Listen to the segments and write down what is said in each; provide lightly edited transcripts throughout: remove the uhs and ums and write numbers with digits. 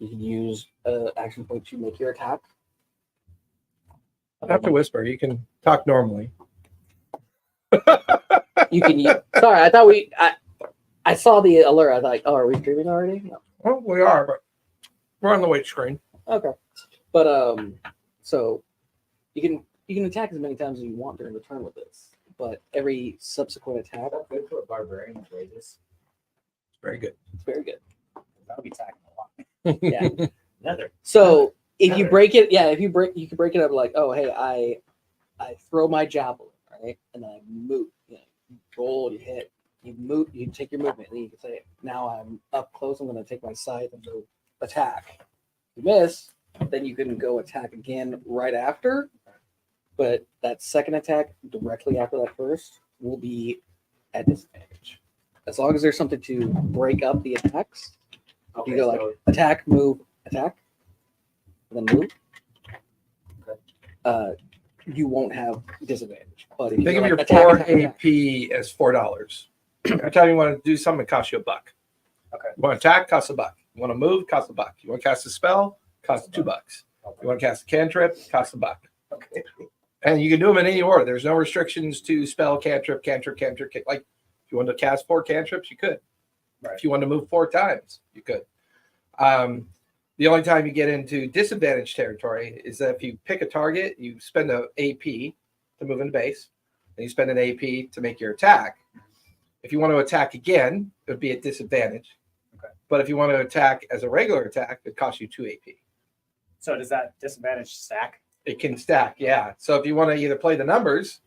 You can use an action point to make your attack. You don't have to whisper. You can talk normally. You can use. Sorry, I thought I saw the alert. I was like, oh, are we streaming already? No. Well, we are, but we're on the wait screen. Okay. But so you can attack as many times as you want during the turn with this. But every subsequent attack, That's good for a barbarian rages. It's very good. it's very good. That'll be attacking a lot. Yeah. Another. So if you break it, you can break it up like, oh hey, I throw my javelin, right? And then I move. You roll, you hit, you move, you take your movement, and then you can say, now I'm up close, I'm gonna take my scythe and go attack. If you miss, then you can go attack again right after. But that second attack directly after that first will be at disadvantage. As long as there's something to break up the attacks. Okay, You go like attack, move, attack, and then move. Okay. You won't have disadvantage. But if you Think go of your like, attack, 4 attack, attack. AP as $4. Every time you want to do something, it costs you $1. Okay. You want to attack, costs $1. You want to move, costs $1. You want to cast a spell, costs $2. You want to cast a cantrip, costs $1. Okay. And you can do them in any order. There's no restrictions to spell, cantrip. Like if you want to cast 4 cantrips, you could. Right. If you want to move 4 times, you could. The only time you get into disadvantage territory is that if you pick a target, you spend an AP to move into base, and you spend an AP to make your attack. If you want to attack again, it would be at disadvantage. Okay. But if you want to attack as a regular attack, it costs you 2 AP. So does that disadvantage stack? It can stack, yeah. So if you want to either play the numbers,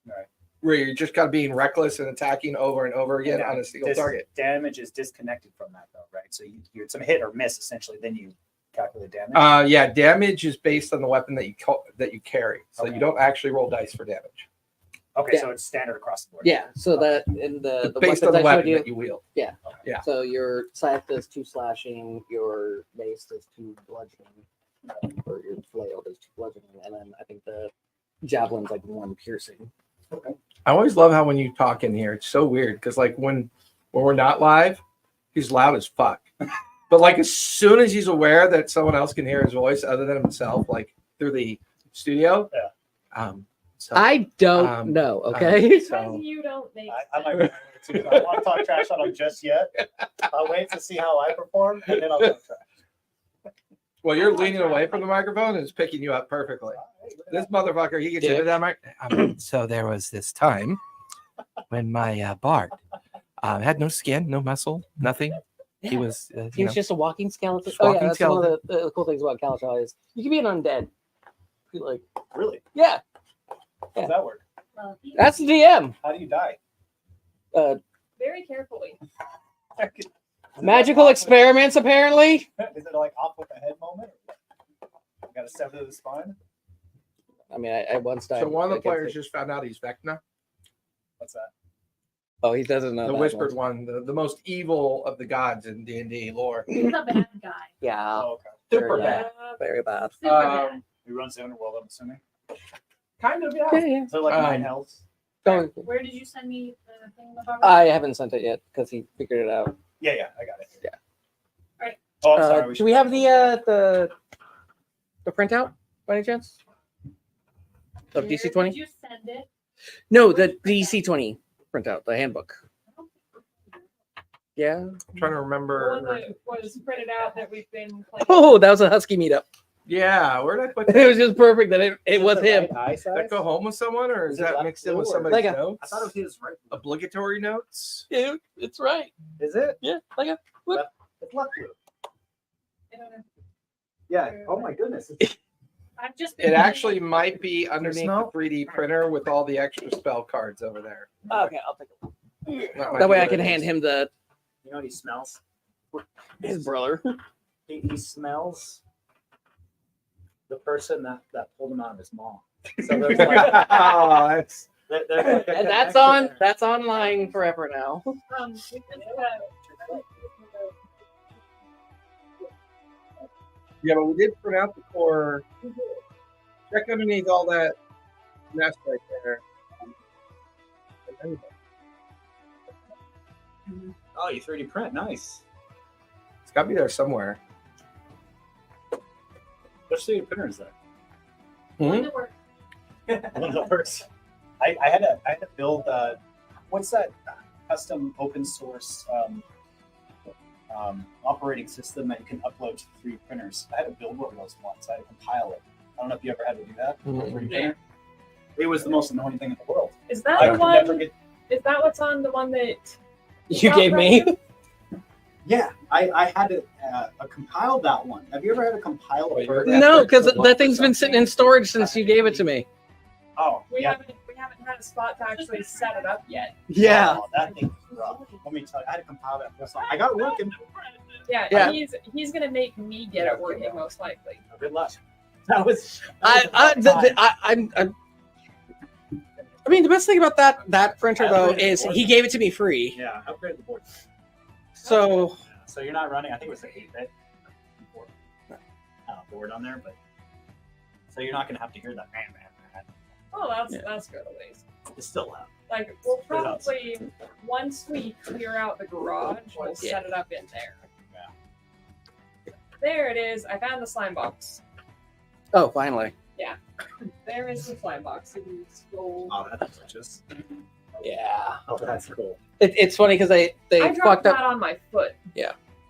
Right. where you're just kind of being reckless and attacking over and over again on a single target. Damage is disconnected from that, though, right? So you it's a hit or miss essentially. Then you calculate damage. Yeah, damage is based on the weapon that you carry. So Okay. you don't actually roll dice for damage. Okay, Yeah. so it's standard across the board. Yeah, so that in the It's based on weapons the I showed weapon you, that you wield. yeah. Yeah. So your scythe does 2 slashing, your mace does 2 bludgeoning, or your flail does 2 bludgeoning, and then I think the javelin's like 1 piercing. I always love how when you talk in here, it's so weird because like when we're not live, he's loud as fuck. But like as soon as he's aware that someone else can hear his voice other than himself, like through the studio, so I don't know, okay? Because so you don't make I might be too. I don't want to talk trash on him just yet. I'll wait to see how I perform, and then I'll talk trash. well, you're leaning away from the microphone and it's picking you up perfectly. This motherfucker, he gets into that mic. So there was this time when my bard had no skin, no muscle, nothing. He was, He was just a walking skeleton. Just walking That's one of the cool things about Kalashai is you can be an undead. You're like, Really? yeah, How does that work? well, he- that's the DM. How do you die? very carefully. Magical experiments, apparently. Is it like off with the head moment? You got to sever the spine? I mean, I once died. So one of the against players it. just found out he's Vecna, What's that? Oh, he doesn't know the that whispered one. one, the most evil of the gods in D&D lore. He's a bad guy. Yeah, Oh, okay. Super Yeah. bad. very bad. Super bad. He runs the underworld, I'm assuming. Kind of, Yeah, yeah. yeah. Is there like 9 hells? Don't- Where did you send me the thing about? I haven't sent it yet because he figured it out. Yeah, I got it. Yeah. Right. Oh, I'm sorry. Do we have the printout by any chance? Of Where DC 20? Did you send it? No, the DC 20 printout, the handbook. Yeah. I'm trying to The remember. one that was printed out that we've been playing. Oh, that was a Husky meetup. Yeah, where did I put It that? was just perfect that it Is was the him. right eye Did that size? go home with someone, or is Is it that left mixed in with blue or- somebody's Like a- notes? I thought it was his right. Obligatory notes. Yeah, it's right. Is it? Yeah, like a It's left blue. I don't know. Yeah. Oh my goodness. I've just It actually might be underneath the smell? 3D printer with all the extra spell cards over there. okay. I'll take a look. might That be way I what can it hand is. him the You know what he smells? his brother. He smells the person that pulled him out of his mom. So there's like, Oh, that's there's like a And that's connection on there. that's online forever now. because, yeah, but we did print out the core. Check underneath all that mess right there. And then Oh, you 3D print. Nice. it's got to be there somewhere. Which three printers there? One that worked. One of the worst. I had to build what's that custom open source operating system that you can upload to 3 printers. I had to build one of those once. I had to compile it. I don't know if you ever had to do that. Mhm. 3 printer. It was the most annoying thing in the world. Is that I the could one? never get. Is that what's on the one that You Not gave me. right. Yeah, I had to compile that one. Have you ever had to compile a Wait, program? No, because What that thing's been sitting in storage since you gave it to me. Oh, we yeah. haven't had a spot to actually set it up yet? Yeah. Oh, that thing was rough. Let me tell you, I had to compile that. So I got it working. Yeah, Yeah. he's gonna make me get it working most likely. Good luck. That was. I mean, the best thing about that printer though is he gave it to me free. Yeah, upgrade the board. So So you're not running. I think it was an 8-bit board on there, but so you're not gonna have to hear that man. Oh, Yeah. that's good at least. It's still loud. Like we'll probably once we clear out the garage, we'll set it up in there. Yeah. There it is. I found the slime box. oh, finally. There is the slime box. If you scroll. Oh, that's just. Yeah. Oh, that's cool. It's funny because they I dropped fucked that up. on my foot.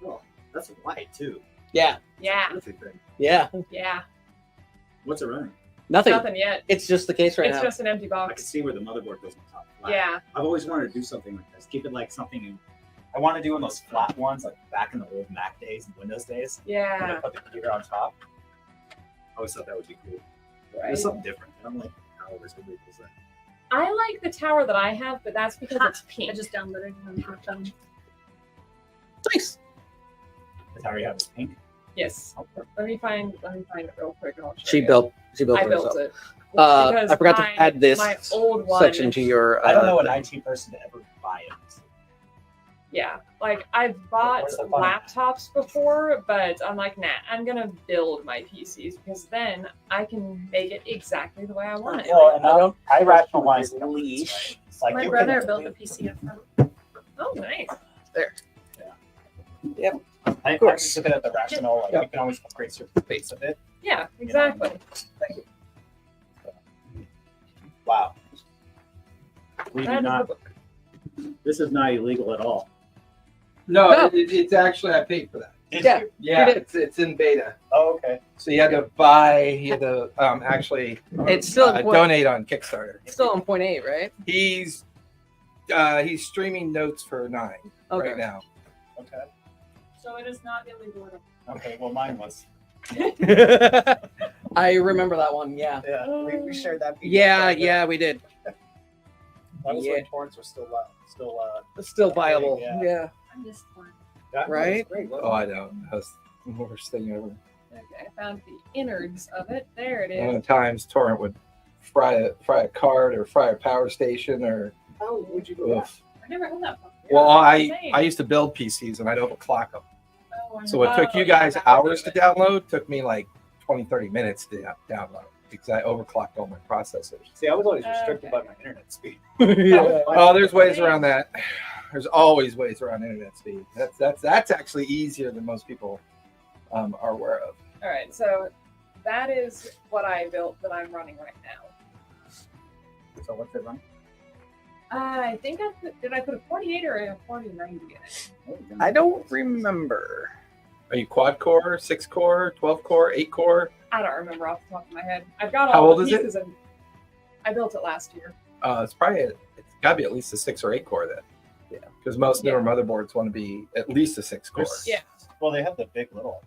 Oh, that's white too. Yeah. Yeah, Perfect thing. Yeah. yeah. What's it running? Nothing. Nothing yet. It's just the case right It's now. just an empty I can box. see where the motherboard goes on top. Flat. Yeah. I've always wanted to do something like this. Keep it like something. I want to do one of those flat ones, like back in the old Mac days and Windows days. When Yeah. I put the computer on top. I always thought that would be cool. Right. There's something different. I don't like how it's going to be. I like the tower that I have, but that's because it's pink. I just downloaded it and dropped them. Nice. The tower you have is pink. Yes. Let me find it real quick. And I'll show She you. built I it built herself. it. I Because forgot my- to add this my old one, section to your. I don't know an IT person to ever buy it. Yeah, like I've bought Where's the fun? laptops before, but I'm like, nah, I'm gonna build my PCs because then I can make it exactly the way I want it. Well, and I don't I rationalize leash. Right? It's like My you brother can, built a PC at home. Oh, nice. I just look at the rational. Like, you can always upgrade your face a bit. Yeah, exactly. Wow. We do That is the not. book. This is not illegal at all. No, No. it's actually I paid for that. Yeah. Yeah, did. it's in beta. Oh, okay. So you had to buy. You had to actually It's still donate on Kickstarter. still on 0.8, right? He's streaming notes for 9 Okay. right now. Okay. So it is not illegal at all. Okay. Well, mine was. I remember that one. Yeah. Yeah. We shared that. Yeah, we did. That was Yeah. when torrents were still It's still viable. Yeah. Yeah. I missed one. that Right? was great. Oh, I know. That was the worst thing ever. Okay, I found the innards of it. There it One is. of the times Torrent would fry a card or fry a power station or. How would you do that? Oof. I never had that before. Well, I Same. used to build PCs and I'd overclock them. Oh, I So what took know. you guys hours to download took me like 20, 30 minutes to download because I overclocked all my processors. See, I was always restricted by my internet speed. Oh, there's ways around that. There's always ways around internet speed. That's actually easier than most people are aware of. All right, so that is what I built that I'm running right now. So what's it run? I think did I put a 48 or a 4090 in it? I don't remember. Are you quad core, 6 core, 12 core, 8 core? I don't remember off the top of my head. I've got How all old the is it? pieces and I built it last year. It's got to be at least a 6 or 8 core then. Yeah, because most newer motherboards want to be at least a 6 core. Yeah. Well, they have the big little.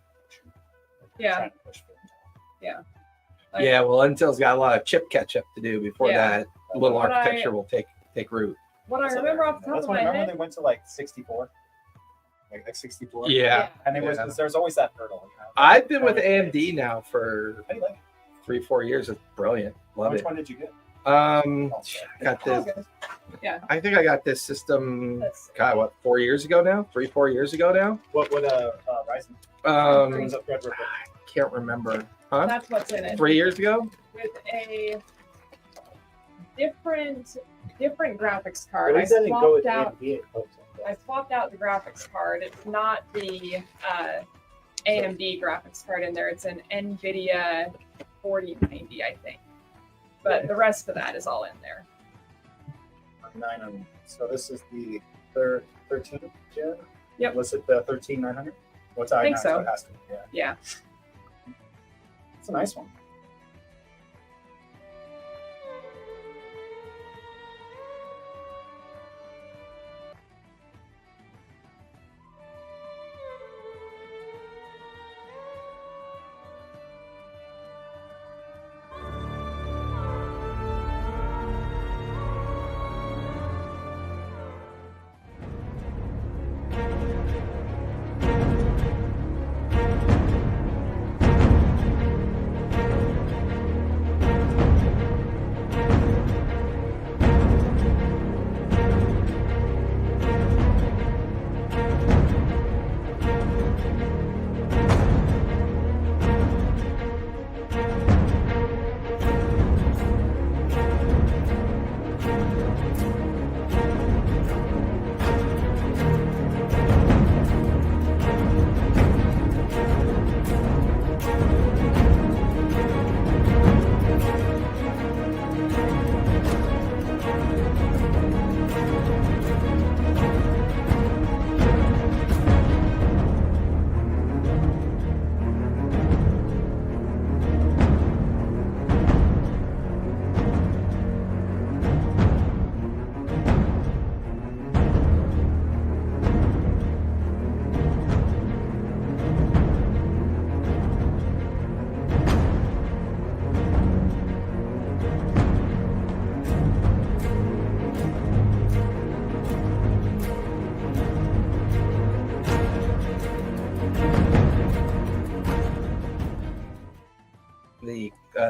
Yeah. Trying to push for it. Like, Yeah, well, Intel's got a lot of chip catch up to do before Yeah. that little What architecture will take root. What I That's remember what off the top That's of when my remember head. they went to like 64, like 64. Yeah, And it was Yeah. there's always that hurdle. You know? I've been with AMD now for How do you like it? 3-4 years. It's brilliant. Love Which it. one did you get? Got this. Yeah. I think I got this system. That's- God, what? 4 years ago now? 3-4 years ago now. What would Ryzen? Um, What's up, Red Ripper? can't remember. Huh? That's what's in it. 3 years ago? With a different graphics card. Well, I he said he'd go with swapped out AMD. I swapped out the graphics card. It's not the AMD graphics card in there. It's an NVIDIA 4090, I think. But the rest of that is all in there. 900. So this is the 13th gen? Yep. Was it the 13900? What's I think i9, so. It has to be, yeah. Yeah. It's a nice one.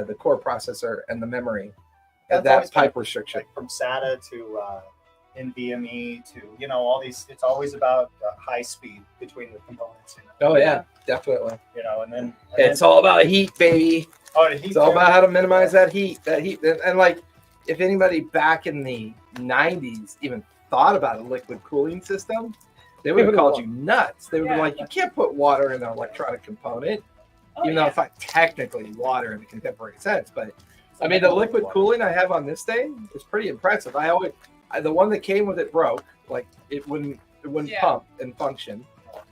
The core processor and the memory. That's That always pipe been, restriction. like, from SATA to NVMe to all these. It's always about high speed between the components. Oh yeah, definitely. And then It's all about heat, baby. oh, the heat It's all too. about how to minimize that heat. And like, if anybody back in the '90s even thought about a liquid cooling system, they would have called you nuts. They would be like, you can't put water in an electronic component, even though it's not technically water in the contemporary sense. But I mean, the liquid cooling I have on this thing is pretty impressive. The one that came with it broke, like it wouldn't pump and function.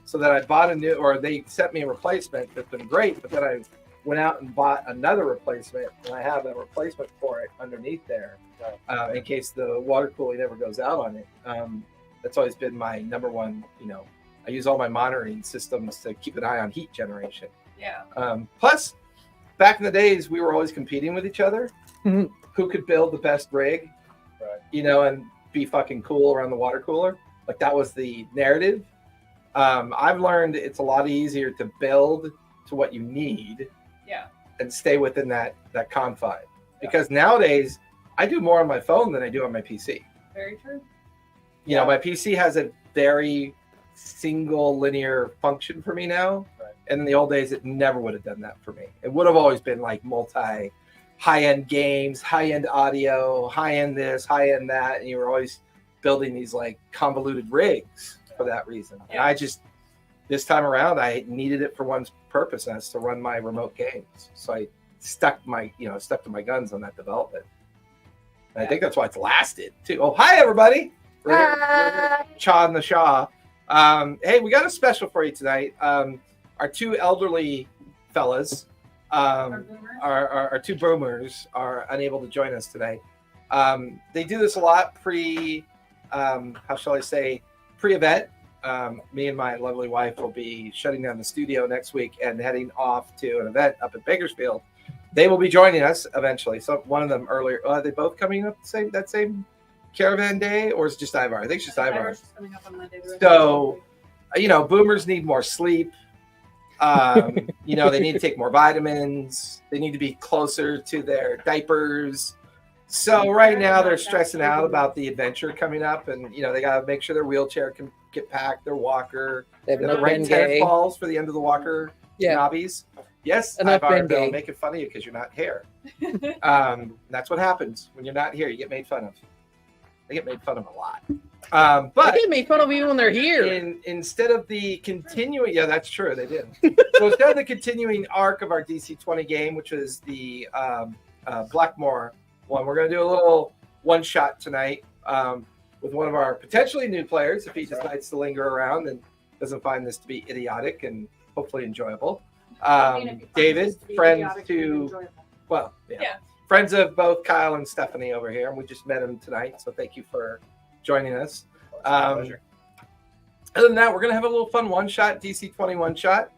So that I bought a new, or they sent me a replacement that's been great, but then I went out and bought another replacement, and I have a replacement for it underneath there in case the water cooling ever goes out on it. That's always been my number one, I use all my monitoring systems to keep an eye on heat generation. Yeah. Plus, back in the days, we were always competing with each other. Mhm. Who could build the best rig, and be fucking cool around the water cooler? Like, that was the narrative. I've learned it's a lot easier to build to what you need and stay within that confine. Because nowadays, I do more on my phone than I do on my PC. Very true. My PC has a very single linear function for me now. And in the old days, it never would have done that for me. It would have always been like high-end games, high-end audio, high-end this, high-end that. And you were always building these like convoluted rigs for that reason. And I just, this time around, I needed it for one purpose, and that's to run my remote games. So I stuck to my guns on that development. And I think that's why it's lasted too. Oh, hi everybody. We're Cha and the Shaw. Hey, we got a special for you tonight. Our two elderly fellas, our two boomers, are unable to join us today. They do this a lot pre-event. Me and my lovely wife will be shutting down the studio next week and heading off to an event up in Bakersfield. They will be joining us eventually. So one of them earlier. Are they both coming up that same caravan day, or is it just Ivar? I think it's just Ivar. Ivar's just coming up on Monday. So, boomers need more sleep. They need to take more vitamins. They need to be closer to their diapers. So right now they're stressing out about the adventure coming up, and they got to make sure their wheelchair can get packed, their walker, They've the not right been tennis gay. balls for the end of the walker knobbies. Yes, Enough Ivar, been they'll gay. make it funny because you're not here. That's what happens when you're not here. You get made fun of. They get made fun of a lot. They But get made fun of even when they're here. instead of the continuing, yeah, that's true, they did. So instead of the continuing arc of our DC-20 game, which is the Blackmore one, we're going to do a little one-shot tonight with one of our potentially new players, if he decides to linger around and doesn't find this to be idiotic and hopefully enjoyable. David, friends to, well, Yeah. friends of both Kyle and Stephanie over here, and we just met him tonight, so thank you for joining us. Pleasure. Other than that, we're going to have a little fun one-shot, DC-20 one-shot.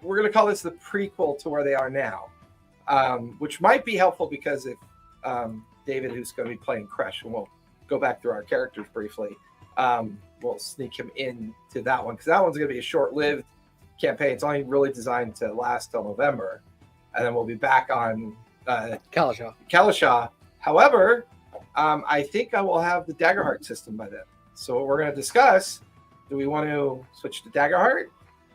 We're going to call this the prequel to where they are now, which might be helpful because if David, who's going to be playing Crush, and we'll go back through our characters briefly, we'll sneak him into that one because that one's going to be a short-lived campaign. It's only really designed to last till November, and then we'll be back on Kalasha. However, I think I will have the Daggerheart system by then. So what we're going to discuss, do we want to switch to Daggerheart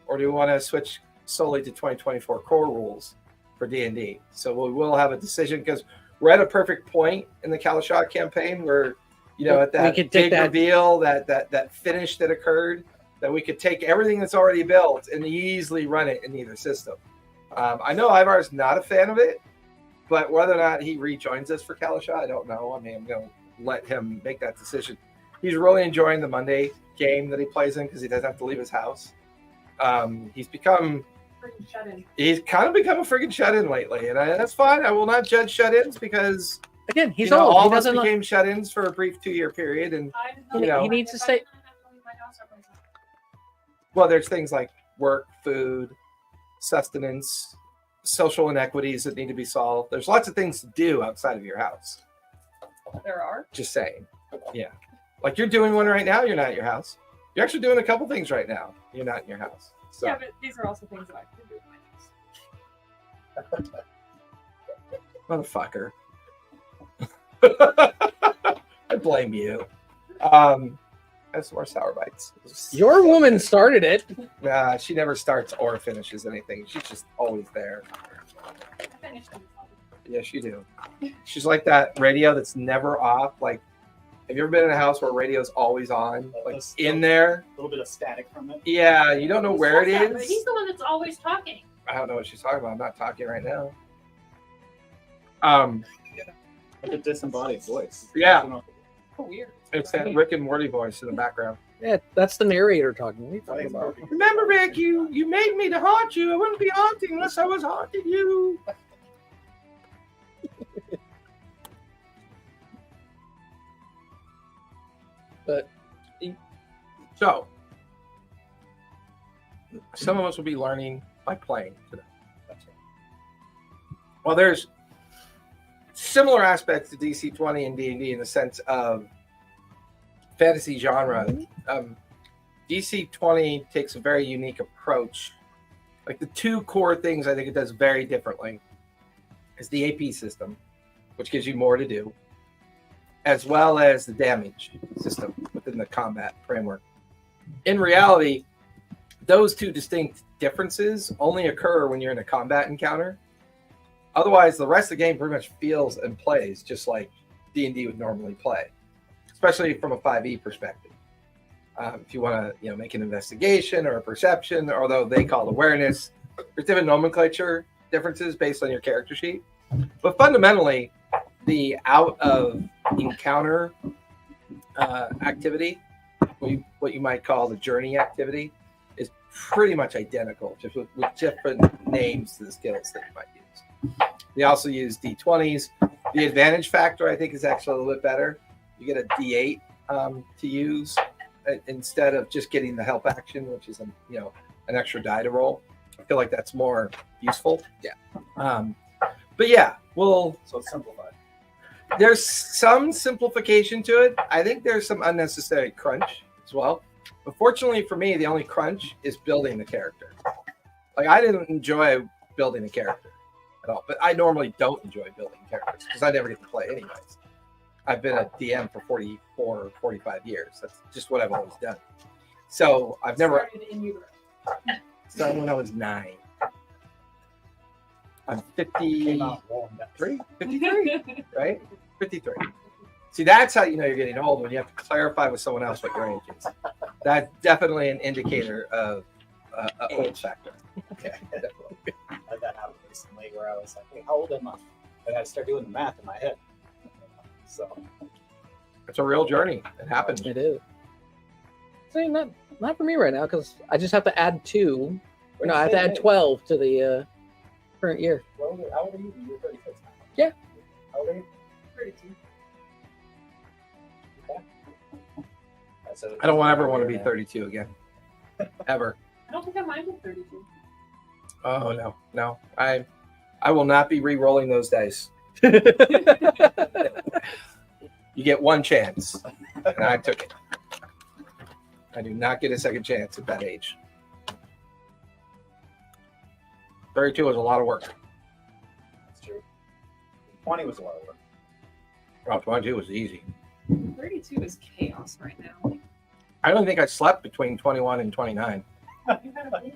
or do we want to switch solely to 2024 core rules for D&D? So we will have a decision because we're at a perfect point in the Kalasha campaign where, you know, at that big reveal, that finish that occurred, that we could take everything that's already built and easily run it in either system. I know Ivar's not a fan of it, but whether or not he rejoins us for Kalasha, I don't know. I mean, I'm going to let him make that decision. He's really enjoying the Monday game that he plays in because he doesn't have to leave his house. He's kind of become a freaking shut-in lately, and that's fine. I will not judge shut-ins because Again, he's old. old. All He of us doesn't. became shut-ins for a brief 2-year period, and He needs to stay. well, there's things like work, food, sustenance, social inequities that need to be solved. There's lots of things to do outside of your house. There are. Just saying. Yeah. Like you're doing one right now, you're not at your house. You're actually doing a couple things right now. You're not in your house. So Yeah, but these are also things that I can do in my house. motherfucker. I blame you. Have some more sour bites. Your woman started it. Nah, she never starts or finishes anything. She's just always there. Yes, you do. She's like that radio that's never off. Like, have you ever been in a house where radio's always on? Like in there? A little bit of static from it. Yeah, you don't know where it But is. he's the one that's always talking. I don't know what she's talking about. I'm not talking right now. Like a disembodied voice. Yeah. Oh, weird. It's that Rick and Morty voice in the background. Yeah, that's the narrator talking. What are you talking about? Remember, Rick, you made me to haunt you. I wouldn't be haunting unless I was haunting you. But So, some of us will be learning by playing today. Well, there's similar aspects to DC-20 and D&D in the sense of fantasy genre. DC-20 takes a very unique approach. Like the two core things I think it does very differently is the AP system, which gives you more to do, as well as the damage system within the combat framework. In reality, those two distinct differences only occur when you're in a combat encounter. Otherwise, the rest of the game pretty much feels and plays just like D&D would normally play, especially from a 5e perspective. If you want to, make an investigation or a perception, although they call it awareness, there's different nomenclature differences based on your character sheet. But fundamentally, the out of encounter activity, what you might call the journey activity, is pretty much identical, just with different names to the skills that you might use. They also use D20s. The advantage factor, I think, is actually a little bit better. You get a D8 to use instead of just getting the help action, which is an extra die to roll. I feel like that's more useful. Yeah. But yeah, So it's simplified. there's some simplification to it. I think there's some unnecessary crunch as well. But fortunately for me, the only crunch is building the character. Like, I didn't enjoy building a character at all, but I normally don't enjoy building characters because I never get to play anyways. I've been a DM for 44 or 45 years. That's just what I've always done. So I've never started when I was 9. I'm 53, right? 53. See, that's how you know you're getting old, when you have to clarify with someone else what your age is. That's definitely an indicator of a old factor. Yeah, definitely. I had that happen recently where I was like, "Wait, how old am I?" And I start doing the math in my head. So It's a real journey. It happens. It is. See, not for me right now because I just have to add 2. No, I have to add 12 to the current year. How old are you? You're 36 now. Yeah. How old are you? 32. Okay. So I don't ever want to be 32 again. Ever. I don't think I minded 32. Oh no. I will not be re-rolling those dice. You get one chance, and I took it. I do not get a second chance at that age. 32 was a lot of work. That's true. 20 was a lot of work. Oh, 22 was easy. 32 is chaos right now. I don't think I slept between 21 and 29. You had a baby.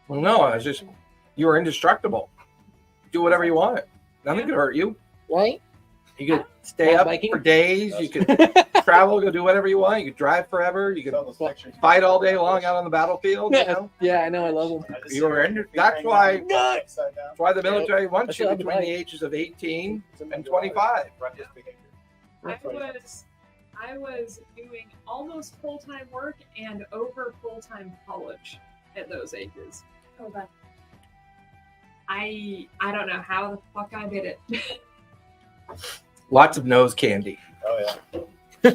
Well, no, I was just, you were indestructible. Do whatever you want. Nothing could hurt you. Right? You could stay up Biking? for days. You could travel, go do whatever you want. You could drive forever. You could Saw those pictures. fight all day long out on the battlefield. You know? Yeah, I know. I love them. I just You were sit there, in- that's hanging why- out, upside down. That's why the military wants That's you what I'm between like. the ages of 18 and 25. Reckless behavior. I was doing almost full-time work and over full-time college at those ages. Oh, that. I don't know how the fuck I did it. Lots of nose candy. Oh yeah.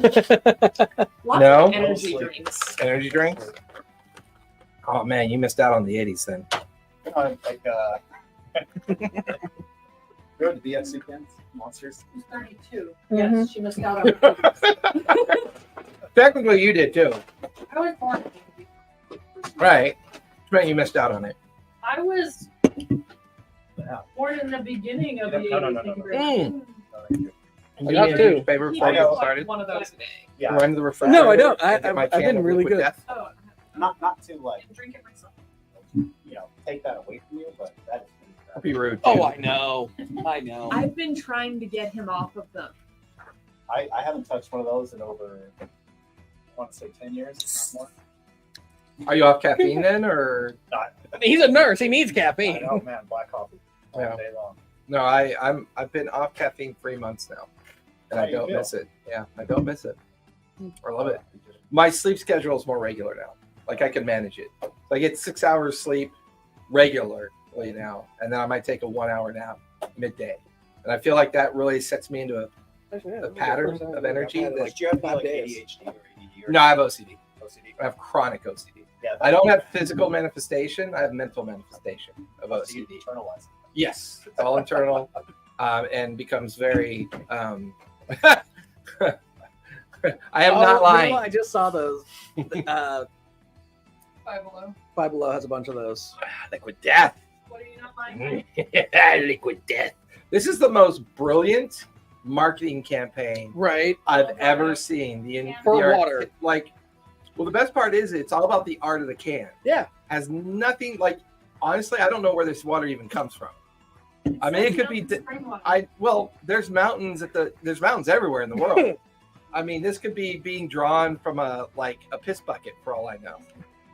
Lots No? of energy Mostly. drinks. Energy drinks? Oh man, you missed out on the 80s then. You know, like you know the BFC cans, monsters. She's 32. Mhm. Yes, she missed out on it. Technically, you did too. I was born. Right. Which meant you missed out on it. I was Yeah. born in the beginning of the No, no, 80s. no, Thank you no. very much. Mm. No, thank you. I got You two. need a favor He before I we know. get started. one of those a day. Yeah. Run to the refrigerator. No, I don't. and get my I've can been of really liquid good. death. Oh, Not to like and drink it myself. take that away from you, but that is. Don't be rude. Oh, I know. I know. I've been trying to get him off of them. I haven't touched one of those in over, I want to say 10 years, if not more. Are you off caffeine then, or Not, He's a nurse. He needs I caffeine. know, man, black coffee all Yeah. day long. no? I've been off caffeine 3 months now, and How I do you don't feel? miss it. Yeah, I don't miss it. I love it. My sleep schedule is more regular now. Like I can manage it. So I get 6 hours sleep regularly now, and then I might take a 1 hour nap midday, and I feel like that really sets me into a pattern of energy. Like, That, do you have 5 like days. ADHD or ADD? Or no, I have OCD. OCD? I have chronic OCD. Yeah, I don't have physical manifestation. I have mental manifestation of So you OCD. internalize it. Yes, it's all internal, and becomes very. I am not lying. I just saw those. 5 Below. Five Below has a bunch of those. Liquid death. What are you not buying? Liquid death. This is the most brilliant marketing campaign Right. I've ever seen. For the art- water. Like, well, the best part is it's all about the art of the can. Yeah. Has nothing like. Honestly, I don't know where this water even comes from. I mean, it could be. Spring water. There's mountains there's mountains everywhere in the world. I mean, this could be being drawn from a piss bucket for all I know.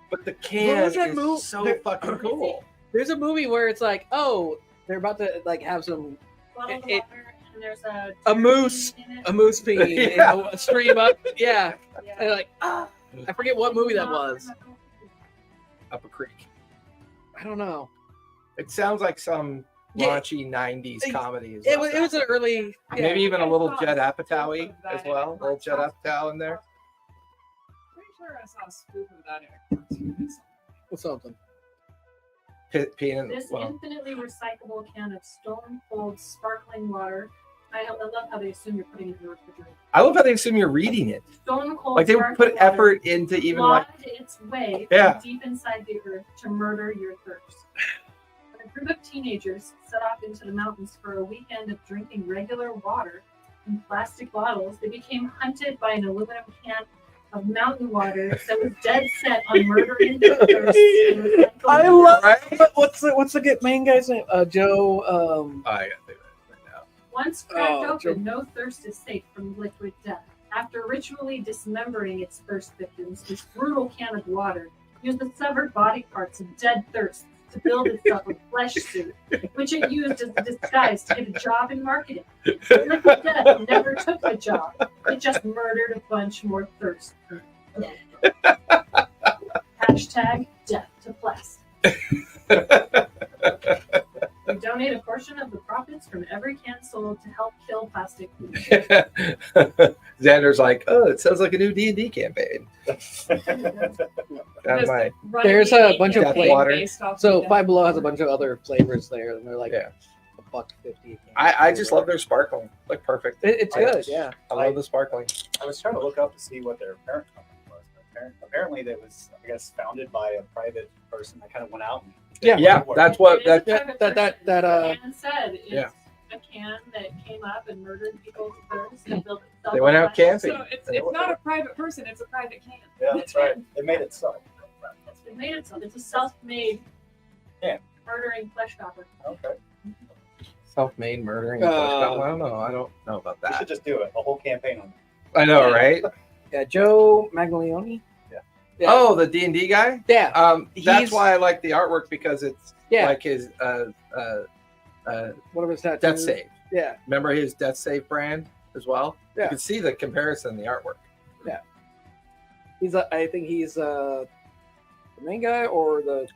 But the What can was that is move? so There- fucking cool. There's a movie where it's like, oh, they're about to have some Bottle of it- water, and there's a moose. in it. a moose pee Yeah. and a stream up. Yeah. Yeah. And like, I forget what movie that was. Up a creek. I don't know. It sounds like some Yeah. raunchy '90s comedy. It was an early. Yeah. Maybe even a little I saw Judd a Apatow spoof of that as in well. A a little Judd Apatow in there. Pretty sure I saw a spoof of that in a cartoon. Or something. Peeing. This Well, infinitely recyclable can of stone cold sparkling water. I love how they assume you're putting it in the refrigerator. I love how they assume you're reading it. Stone cold Like they would sparkling put water effort into even like. clawed its way Yeah. from deep inside the earth to murder your thirst. When a group of teenagers set off into the mountains for a weekend of drinking regular water in plastic bottles, they became hunted by an aluminum can of mountain water that was dead set on murdering their thirst. and recycling I it. love. Right? What's the main guy's name? Joe. I gotta think of it right now. Once cracked Oh, open, no thirst is safe from liquid death. After ritually dismembering its thirst victims, this brutal can of water used the severed body parts of dead thirsts to build itself a flesh suit, which it used as a disguise to get a job in marketing. But liquid death never took a job. It just murdered a bunch more thirst. Hashtag death to plastic. We donate a portion of the profits from every can sold to help kill plastic pollution. Xander's like, oh, it sounds like a new D&D campaign. Just My, running There's the a bunch of campaign water. based off So of Five Below has a bunch of other flavors there, and they're like Yeah. $1.50. I just love their sparkling. Like perfect. It's good, yeah. I love the sparkling. I was trying to look up to see what their parent company was. But apparently, that was, I guess, founded by a private person that kind of went out and Yeah. Yeah, that's what It is a that. private that- person. that, The can said it's Yeah. a can that came up and murdered people's thirst and built itself They went a out flesh camping. So it's not a private person, it's a private can. yeah, that's right. They made it so. It made it so. It's a self-made Yeah. murdering flesh copper. Okay, Self-made murdering. Uh, I don't know. I don't know about we should that. just do it. A whole campaign on I know, right? Yeah, Joe Maglione. Yeah. Yeah. Oh, the D&D guy. Yeah. That's He's- why I like the artwork because it's Yeah. like his One of his tattoos. Death Save. Yeah. Remember his Death Save brand as well. Yeah. You can see the comparison in the artwork. I think he's the main guy or the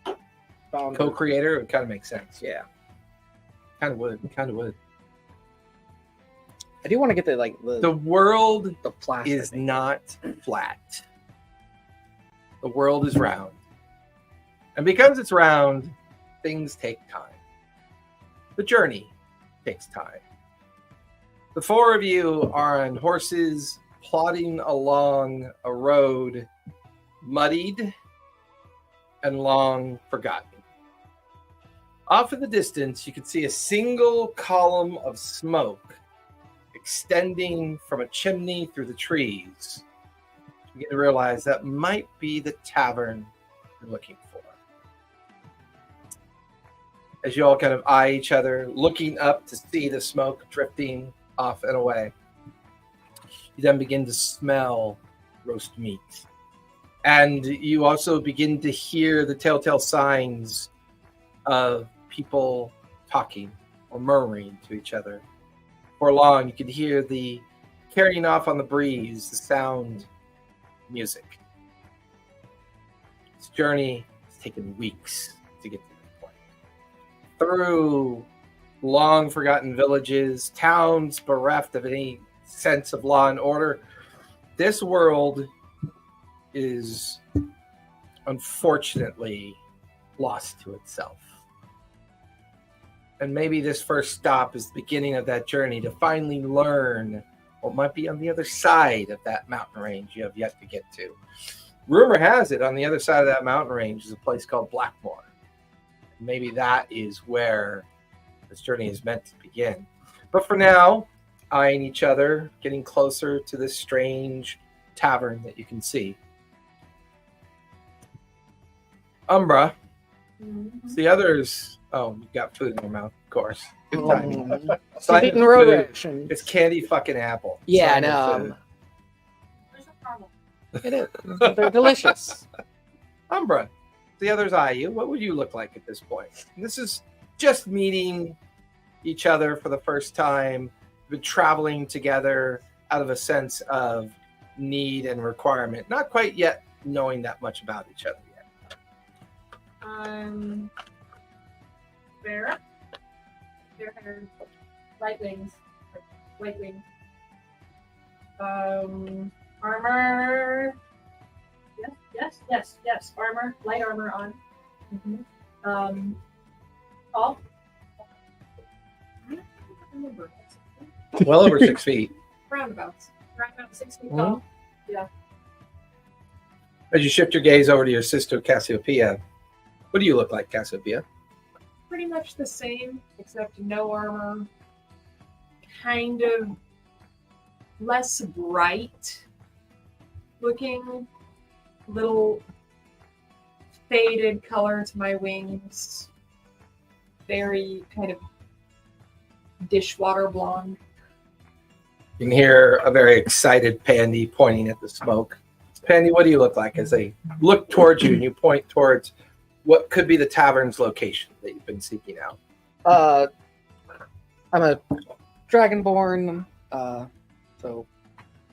founder. Co-creator, it kind of makes sense. Yeah. Kind of would. I do want to get the The world the plastic is not flat. The world is round. And because it's round, things take time. The journey takes time. The four of you are on horses plodding along a road muddied and long forgotten. Off in the distance, you can see a single column of smoke extending from a chimney through the trees. You get to realize that might be the tavern you're looking for. As you all kind of eye each other, looking up to see the smoke drifting off and away, you then begin to smell roast meat. And you also begin to hear the telltale signs of people talking or murmuring to each other. For long, you could hear the carrying off on the breeze, the sound, music. This journey has taken weeks to get to this point. Through long forgotten villages, towns bereft of any sense of law and order, this world is unfortunately lost to itself. And maybe this first stop is the beginning of that journey to finally learn what might be on the other side of that mountain range you have yet to get to. Rumor has it on the other side of that mountain range is a place called Blackmore. Maybe that is where this journey is meant to begin. But for now, eyeing each other, getting closer to this strange tavern that you can see. Umbra, it's the others. Oh, you got food in your mouth, of course. Good timing. Stop eating road Food. ration. It's candy fucking apple. Yeah, I Silent know. food. There's a problem. It is. They're delicious. Umbra, the others eye you. What would you look like at this point? This is just meeting each other for the first time, been traveling together out of a sense of need and requirement, not quite yet knowing that much about each other yet. Fair. Fair hair. Light wings. White wings. Armor. Yes. Armor. Light armor on. Tall. I don't remember. Well over 6 feet. Roundabouts. Around about 6 feet Mhm. tall. As you shift your gaze over to your sister Cassiopeia, what do you look like, Cassiopeia? Pretty much the same, except no armor. Kind of less bright looking. Little faded color to my wings. Very kind of dishwater blonde. You can hear a very excited Pandy pointing at the smoke. Pandy, what do you look like as they look towards you and you point towards what could be the tavern's location that you've been seeking out? I'm a dragonborn, so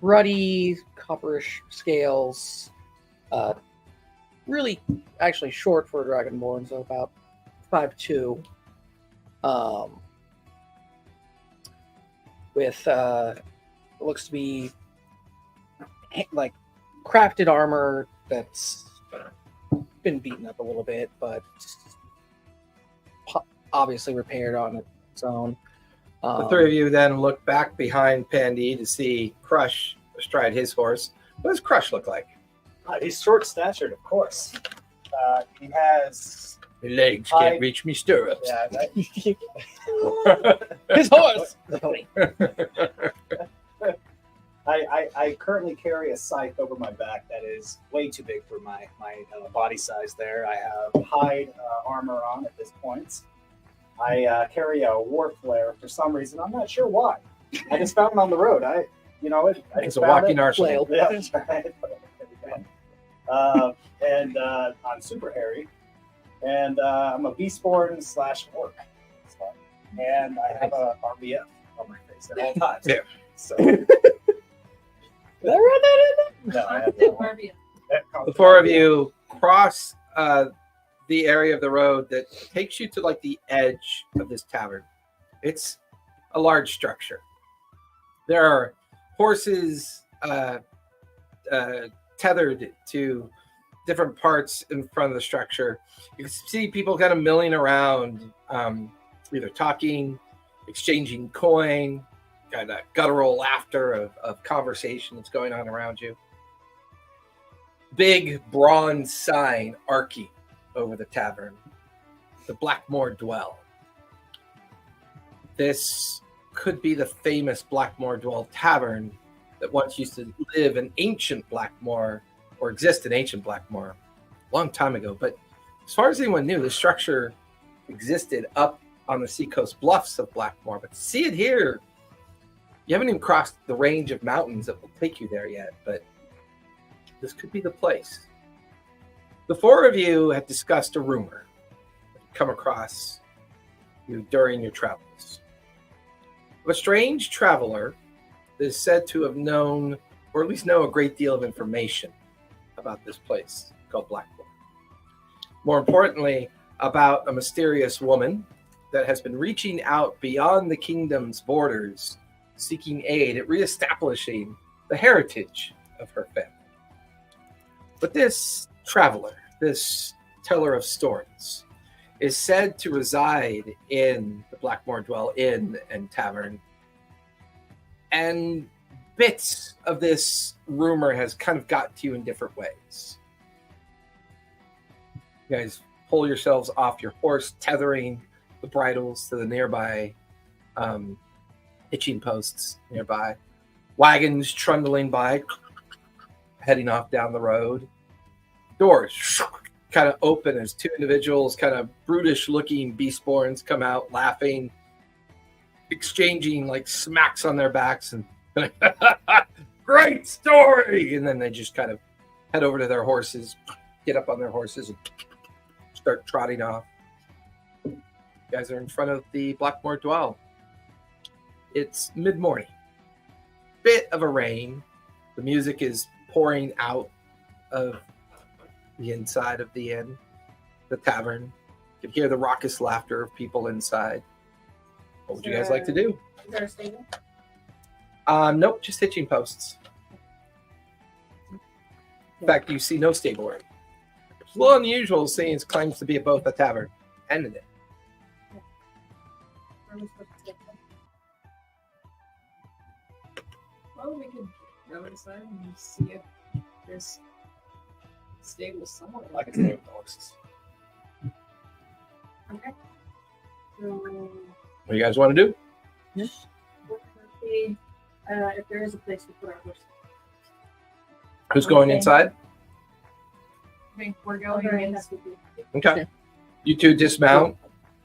ruddy, copperish scales, really actually short for a dragonborn, so about 5'2". With looks to be like crafted armor that's been beaten up a little bit, but obviously repaired on its own. The three of you then look back behind Pandy to see Crush astride his horse. What does Crush look like? He's short-statured, of course. He has... My legs can't reach me stirrups. Yeah, His horse. The pony. I currently carry a scythe over my back that is way too big for my body size there. I have hide armor on at this point. I carry a war flare for some reason. I'm not sure why. I just found it on the road. I It's just a found walking it. arsenal. Yeah, that's right. And I'm super hairy. And I'm a beastborn / orc. And I have a RBF on my face at all times. Yeah. So, Did I write that in there? no, I have no Barbie. The four of you cross the area of the road that takes you to like the edge of this tavern. It's a large structure. There are horses tethered to different parts in front of the structure. You can see people kind of milling around, either talking, exchanging coin, got that guttural laughter of conversation that's going on around you. Big bronze sign arcing over the tavern, the Blackmoor Dwell. This could be the famous Blackmoor Dwell tavern that once used to live in ancient Blackmoor, or exist in ancient Blackmoor, a long time ago. But as far as anyone knew, the structure existed up on the seacoast bluffs of Blackmoor. But to see it here, you haven't even crossed the range of mountains that will take you there yet, but this could be the place. The four of you had discussed a rumor that had come across you during your travels. Of a strange traveler that is said to have known, or at least know a great deal of information about this place called Blackmoor. More importantly, about a mysterious woman that has been reaching out beyond the kingdom's borders, seeking aid at reestablishing the heritage of her family. But this traveler, this teller of stories, is said to reside in the Blackmoor Dwell Inn and Tavern. And bits of this rumor has kind of got to you in different ways. You guys pull yourselves off your horse, tethering the bridles to the nearby hitching posts nearby. Wagons trundling by, heading off down the road. Doors kind of open as two individuals, kind of brutish looking beastborns, come out laughing, exchanging like smacks on their backs and great story. And then they just kind of head over to their horses, get up on their horses and start trotting off. You guys are in front of the Blackmoor Dwell. It's mid-morning. Bit of a rain. The music is pouring out of the inside of the inn, the tavern. You can hear the raucous laughter of people inside. What would you guys like to do? Is there a stable? Nope, just hitching posts. In fact, you see no stable room. It's a little unusual seeing it claims to be both a tavern and an inn. Where are we supposed to get them? Well, we could go inside and see if there's stable somewhere. I can stay with the horses. Okay. So, What do you guys want to do? we're gonna see if there is a place to put our horses. Who's going Okay. inside? I think we're Oh, going very in. nice with you. Okay. You two dismount,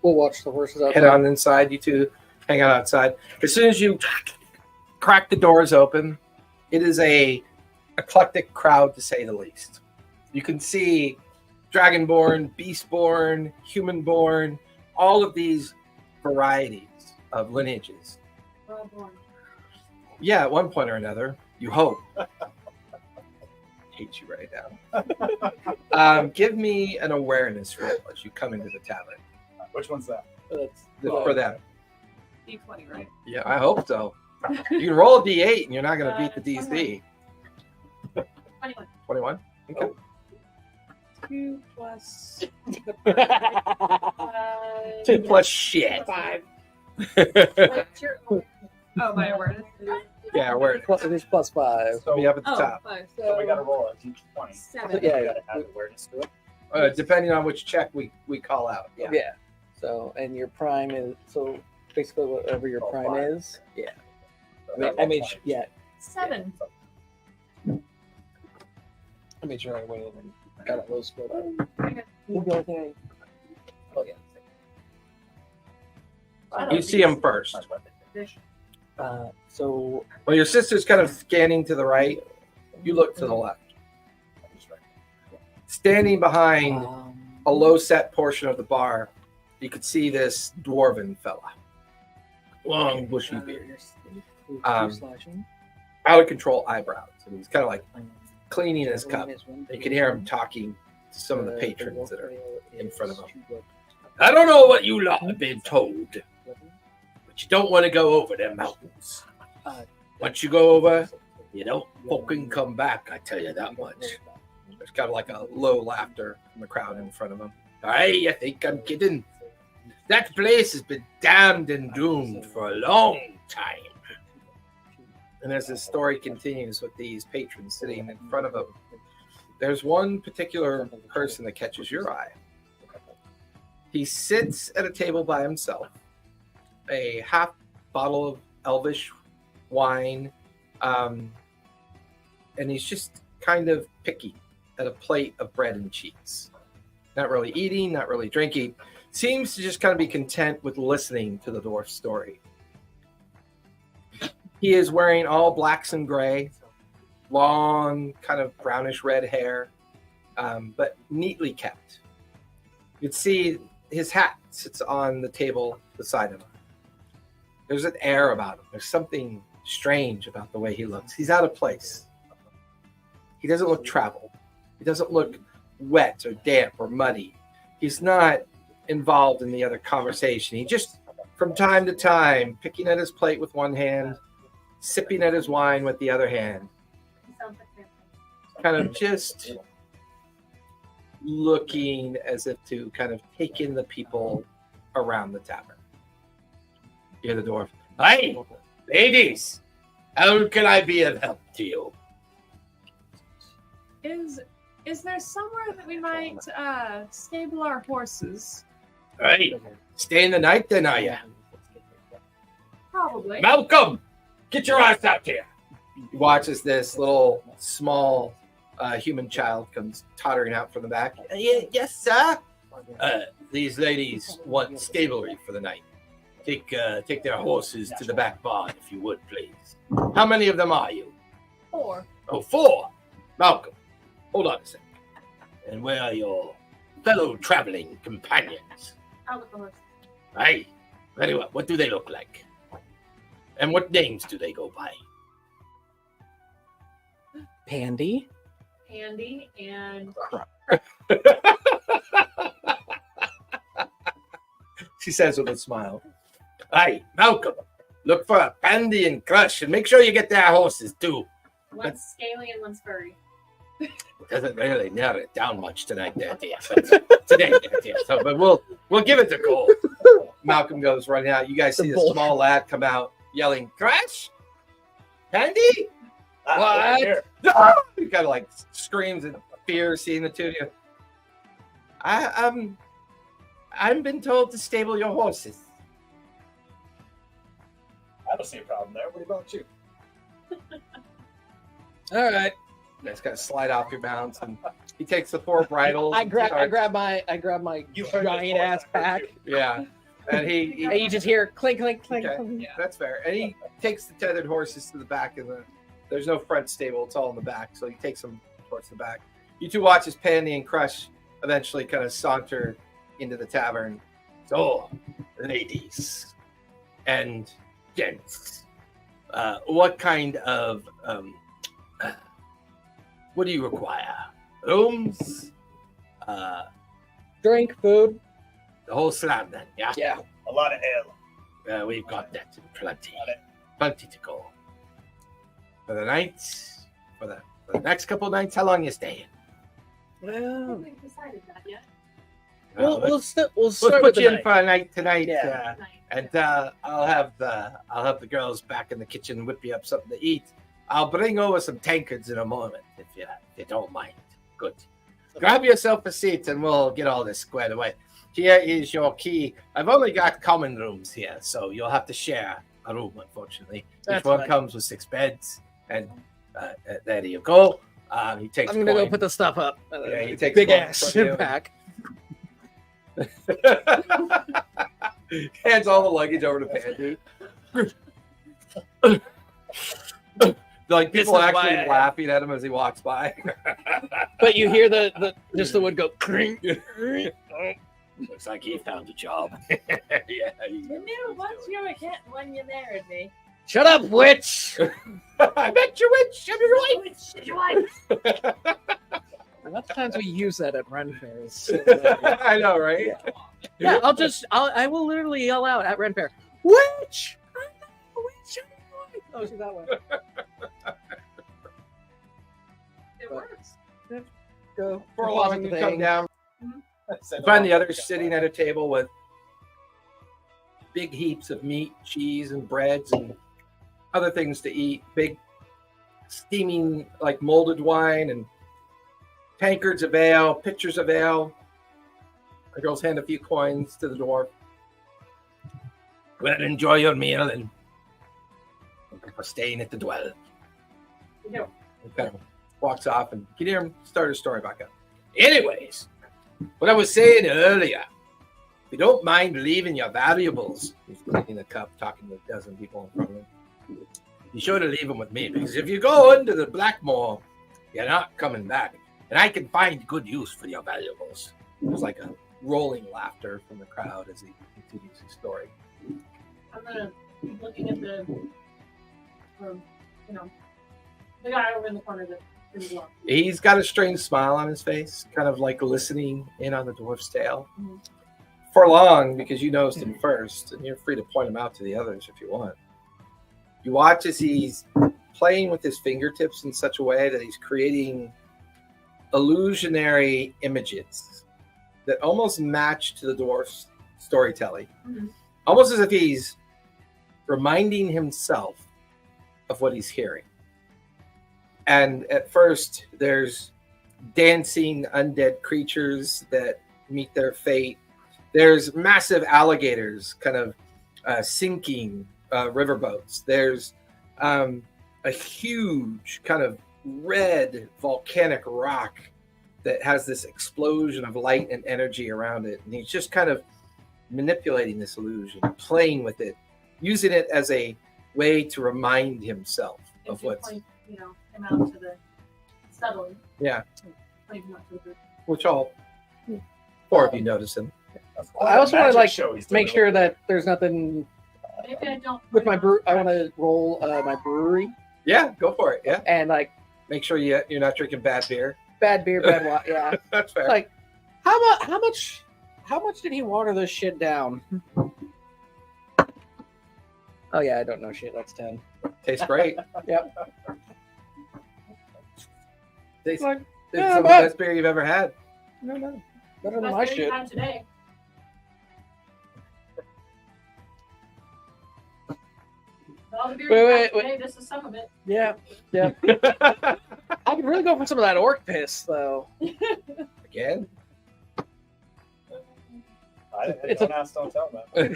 We'll watch the horses out. head on inside. You two hang out outside. As soon as you crack the doors open, it is a eclectic crowd to say the least. You can see dragonborn, beastborn, humanborn, all of these varieties of lineages. Yeah, at one point or another, you hope. Hate you right now. Give me an awareness roll as you come into the tavern. Which one's that? For them. D20, right? Yeah, I hope so. You can roll a d8 and you're not going to beat the DC. 21. 21? Okay. 2 plus 2 plus shit. 5. What's your Oh, my awareness. Yeah, awareness. It's plus 5. So, Be up at the Oh, top. 5. so we got to So roll a d20. 7. Yeah, We got to add awareness to it. Depending on which check we call out. Yeah. Yeah. So, and your prime is, so basically whatever your Oh, prime 5. is. Yeah. So I made sure, yeah. 7. I made sure I went in and got a low score. The only thing oh, yeah. You see him first. So, Well, your sister's kind of scanning to the right. You look to the left. Standing behind a low-set portion of the bar, you could see this dwarven fella. Long, bushy beard. Out of control eyebrows. And he's kind of like cleaning his cup. You can hear him talking to some of the patrons that are in front of him. I don't know what you lot have been told, but you don't want to go over them mountains. Once you go over, you don't fucking come back, I tell you that much. There's kind of like a low laughter from the crowd in front of him. I think I'm kidding. That place has been damned and doomed for a long time. And as this story continues with these patrons sitting in front of him, there's one particular person that catches your eye. He sits at a table by himself, a half bottle of elvish wine, and he's just kind of picky at a plate of bread and cheese. Not really eating, not really drinking. Seems to just kind of be content with listening to the dwarf's story. He is wearing all blacks and gray, long, kind of brownish red hair, but neatly kept. You'd see his hat sits on the table beside him. There's an air about him. There's something strange about the way he looks. He's out of place. He doesn't look traveled. He doesn't look wet or damp or muddy. He's not involved in the other conversation. He just, from time to time, picking at his plate with one hand, sipping at his wine with the other hand, kind of just looking as if to kind of take in the people around the tavern. You hear the dwarf. Hi, ladies. How can I be of help to you? Is there somewhere that we might stable our horses? Right. Staying the night then, are you? Probably. Malcolm, get your ass out here. He watches this little small human child comes tottering out from the back. Yes, sir. These ladies want stablery for the night. Take their horses to the back barn, if you would, please. How many of them are you? 4. Oh, 4. Malcolm, hold on a second. And where are your fellow traveling companions? Out with the horse. Hey, very well. What do they look like? And what names do they go by? Pandy. Handy and She says with a smile. Hey, Malcolm, look for a Pandy and Crush, and make sure you get their horses too. one's scaly and one's furry. Doesn't really narrow it down much tonight, there, dear. Today, dear. So, but we'll give it a go. Malcolm goes running out. You guys see the small lad come out yelling, "Crush, Pandy!" What? Here. He kind of like screams in fear, seeing the two of you. I've been told to stable your horses. I don't see a problem there. What about you? All right. You guys gotta slide off your mounts, and he takes the 4 bridles. I grab my You heard giant this ass voice, I heard pack. you. Yeah. And he And you just hear clink, clink, clink. Okay. clink. Yeah. That's fair. And he takes the tethered horses to the back of the. There's no front stable; it's all in the back. So he takes them towards the back. You two watch as Pandy and Crush eventually kind of saunter into the tavern. So, ladies and gents, what kind of what do you require? Rooms, Drink, food. the whole slam. Then, yeah. Yeah. A lot of ale. We've got that in plenty. Got it. Plenty to go. For the night, for the next couple of nights, how long you staying? I Well, don't think we've decided that yet. we'll start let's with put the you in night. for a night tonight, Yeah. and I'll have the girls back in the kitchen whip you up something to eat. I'll bring over some tankards in a moment if you don't mind. Good. Grab yourself a seat and we'll get all this squared away. Here is your key. I've only got common rooms here, so you'll have to share a room, unfortunately. Each That's one fine. comes with 6 beds, and there you go. He takes. I'm gonna go coin. put the stuff up. Yeah, he takes big coin ass from you. pack. Hands all the luggage over to Pandy. Like This people is actually why I- laughing at him as he walks by. But you hear the wood go. Cring. Looks like he found a job. Yeah. You knew what you were getting when you married me. Shut up, witch! I bet you witch. I'm your wife. Did you like? A lot of times we use that at Ren fairs. I know, right? Yeah, I will literally yell out at Ren Fair, witch! I'm not a witch, I'm a witch. Oh, she's that way. It works. Go. For a deposit long, the you come thing. down. Send You find the them others off. sitting at a table with big heaps of meat, cheese, and breads and other things to eat. Big steaming, like molded wine and tankards of ale, pitchers of ale. The girls hand a few coins to the dwarf. Well, enjoy your meal and thank you for staying at the dwell. No. He kind of walks off and you hear him start his story back up. Anyways, what I was saying earlier, if you don't mind leaving your valuables, he's cleaning the cup, talking to a dozen people in front of him. Be sure to leave them with me, because if you go into the Blackmore, you're not coming back. And I can find good use for your valuables. There's like a rolling laughter from the crowd as he continues his story. I'm gonna keep looking at the, the guy over in the corner that didn't belong. He's got a strange smile on his face, kind of like listening in on the dwarf's tale. Mhm. For long, because you noticed him first, and you're free to point him out to the others if you want. You watch as he's playing with his fingertips in such a way that he's creating illusionary images that almost match to the dwarf's storytelling. Mhm. Almost as if he's reminding himself of what he's hearing. And at first, there's dancing undead creatures that meet their fate. There's massive alligators kind of sinking riverboats. There's a huge kind of red volcanic rock that has this explosion of light and energy around it. And he's just kind of manipulating this illusion, playing with it, using it as a way to remind himself of If you what's, point, him out to the subtly. Yeah. Point him out to the group. which all 4 of you notice him. That's quite I a also want to magic show he's doing make sure over there. that there's nothing Maybe I don't. with my brew. I want to roll my brewery Yeah, go for it. Yeah. and like Make sure you're not drinking bad beer. bad beer, bad wine. Yeah. That's fair. Like how much did he water this shit down? Oh yeah, I don't know shit. That's 10. Tastes great. Yep. Tastes Like, it's yeah, some of the but- best beer you've ever had. no, better than That's my very shit. time today. All the beer Wait, we wait, had today, this is some of it. Yeah, I could really go for some of that orc piss though. Again. It's Don't ask, don't tell, man.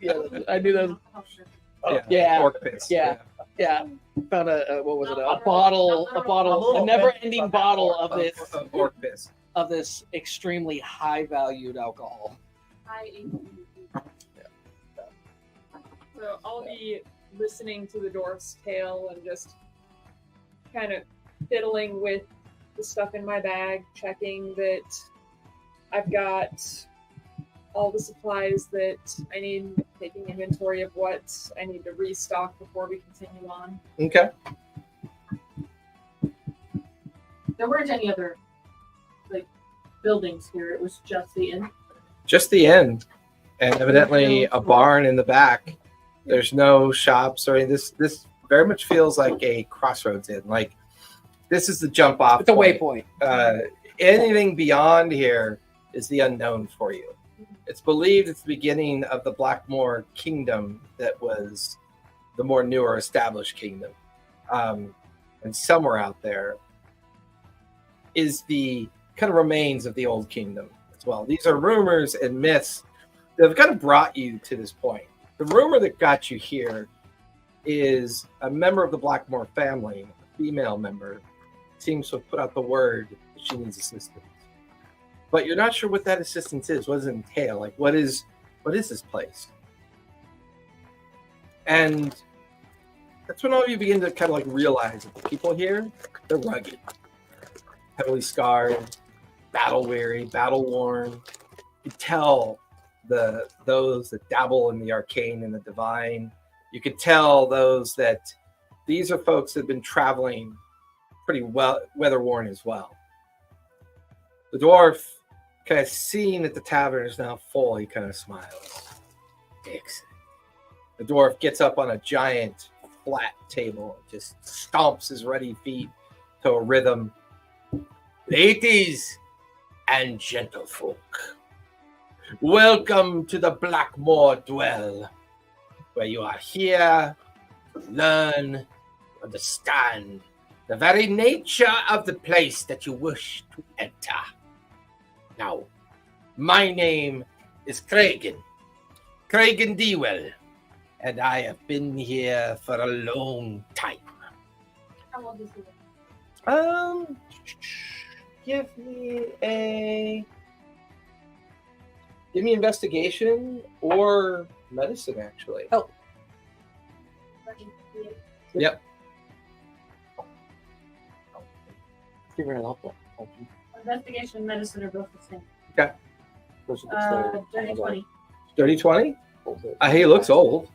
Yeah, I knew those. Oh, sure. Oh, Yeah. Orc piss. Yeah. Yeah, found a what was it? A A bottle, little a never-ending bit bottle of of this Orc piss. extremely high-valued alcohol. high ATV. So I'll be listening to the dwarf's tale and just kind of fiddling with the stuff in my bag, checking that I've got all the supplies that I need, taking inventory of what I need to restock before we continue on. Okay. There weren't any other buildings here. It was just the inn. Just the inn, and evidently a barn in the back. There's no shops or anything. This very much feels like a crossroads inn. Like this is the jump off. It's a point. waypoint. Anything beyond here is the unknown for you. It's believed it's the beginning of the Blackmoor kingdom that was the more newer established kingdom. And somewhere out there is the kind of remains of the old kingdom as well. These are rumors and myths that have kind of brought you to this point. The rumor that got you here is a member of the Blackmoor family, a female member, seems to have put out the word that she needs assistance. But you're not sure what that assistance is. What does it entail? Like, what is this place? And that's when all of you begin to kind of like realize that the people here, they're rugged, heavily scarred, battle weary, battle worn. You tell those that dabble in the arcane and the divine. You could tell those that these are folks that have been traveling pretty well, weather worn as well. The dwarf, kind of seeing that the tavern is now full, he kind of smiles. Excellent. The dwarf gets up on a giant flat table, just stomps his ruddy feet to a rhythm. Ladies and gentlefolk, welcome to the Blackmoor Dwell, where you are here to learn, understand the very nature of the place that you wish to enter. Now, my name is Kragan Dewell, and I have been here for a long time. How old is he? Give me investigation or medicine, actually. Oh. Yep. Figure it out. Investigation and medicine are both the same. Those are the Dirty 20. Dirty 20? He looks old.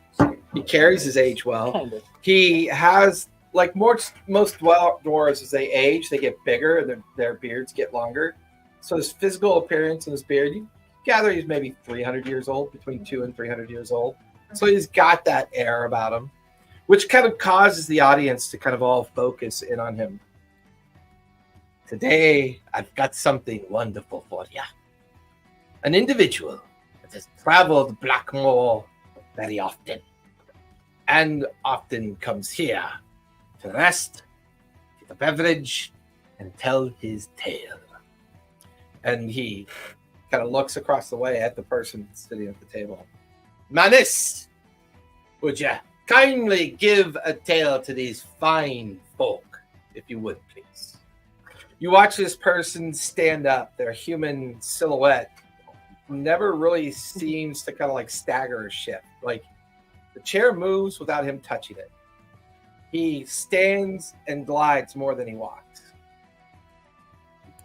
He carries his age well. Kind of. He has, like most dwarves, as they age, they get bigger and their beards get longer. So his physical appearance and his beard, you gather he's maybe 300 years old, between 200 and 300 years old. So he's got that air about him, which kind of causes the audience to kind of all focus in on him. Today, I've got something wonderful for you. An individual that has traveled Blackmoor very often, and often comes here to rest, get a beverage, and tell his tale. And he kind of looks across the way at the person sitting at the table. Manis, would you kindly give a tale to these fine folk, if you would, please? You watch this person stand up, their human silhouette never really seems to kind of like stagger or shift. Like the chair moves without him touching it. He stands and glides more than he walks.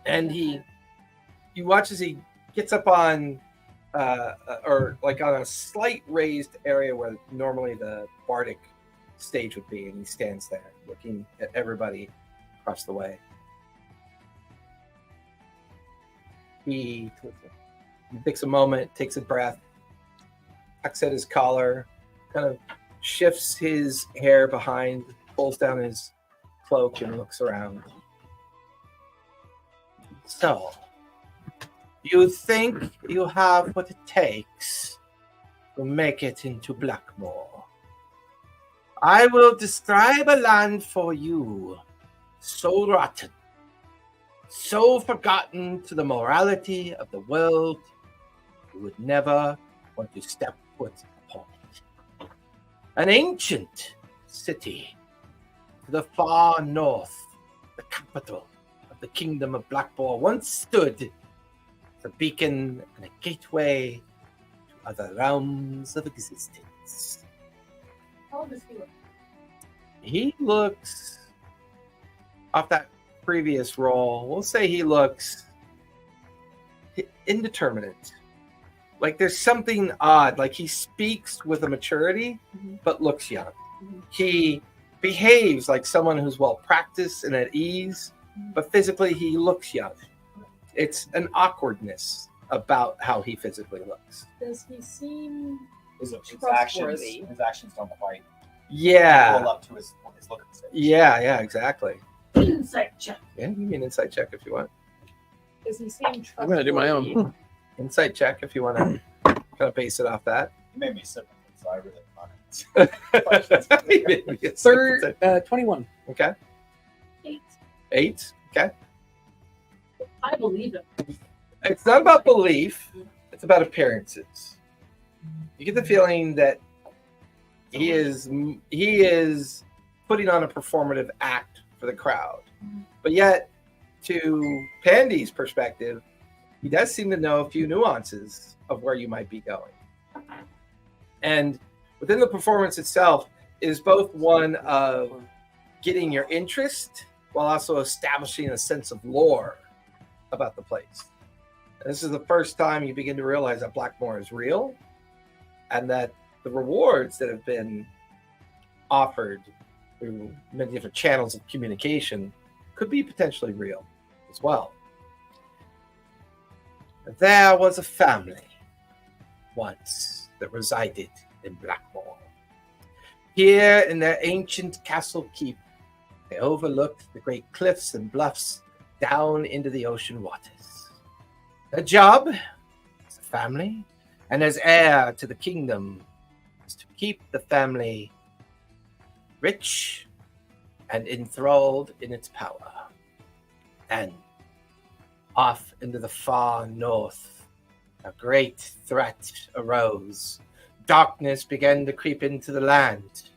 And you watch as he gets up on or like on a slight raised area where normally the bardic stage would be, and he stands there looking at everybody across the way. He takes a moment, takes a breath, tucks at his collar, kind of shifts his hair behind, pulls down his cloak, and looks around. So, you think you have what it takes to make it into Blackmoor? I will describe a land for you so rotten, so forgotten to the morality of the world, you would never want to step foot upon it. An ancient city to the far north, the capital of the kingdom of Blackmoor, once stood as a beacon and a gateway other realms of existence. How old does he look? He looks, off that previous roll, we'll say he looks indeterminate. Like there's something odd. Like he speaks with a maturity, but looks young. He behaves like someone who's well practiced and at ease, but physically he looks young. It's an awkwardness about how he physically looks. Does he seem His Trustworthy. actions don't quite Yeah. roll up to his look and stage. Yeah, exactly. Insight check. Yeah, you mean insight check if you want. does he seem trustworthy? I'm gonna do my own. Insight check if you want to kind of base it off that. You made me sip with it, so I really want it. Third, 21. Okay. 8. 8. Okay. I believe him. It's not about belief. It's about appearances. You get the feeling that he is putting on a performative act for the crowd, but yet, to Pandy's perspective, he does seem to know a few nuances of where you might be going. And within the performance itself is both one of getting your interest while also establishing a sense of lore about the place. And this is the first time you begin to realize that Blackmore is real and that the rewards that have been offered through many different channels of communication could be potentially real as well. There was a family once that resided in Blackmore. Here in their ancient castle keep, they overlooked the great cliffs and bluffs down into the ocean waters. Their job as a family and as heir to the kingdom was to keep the family rich and enthralled in its power. And off into the far north, a great threat arose. Darkness began to creep into the land.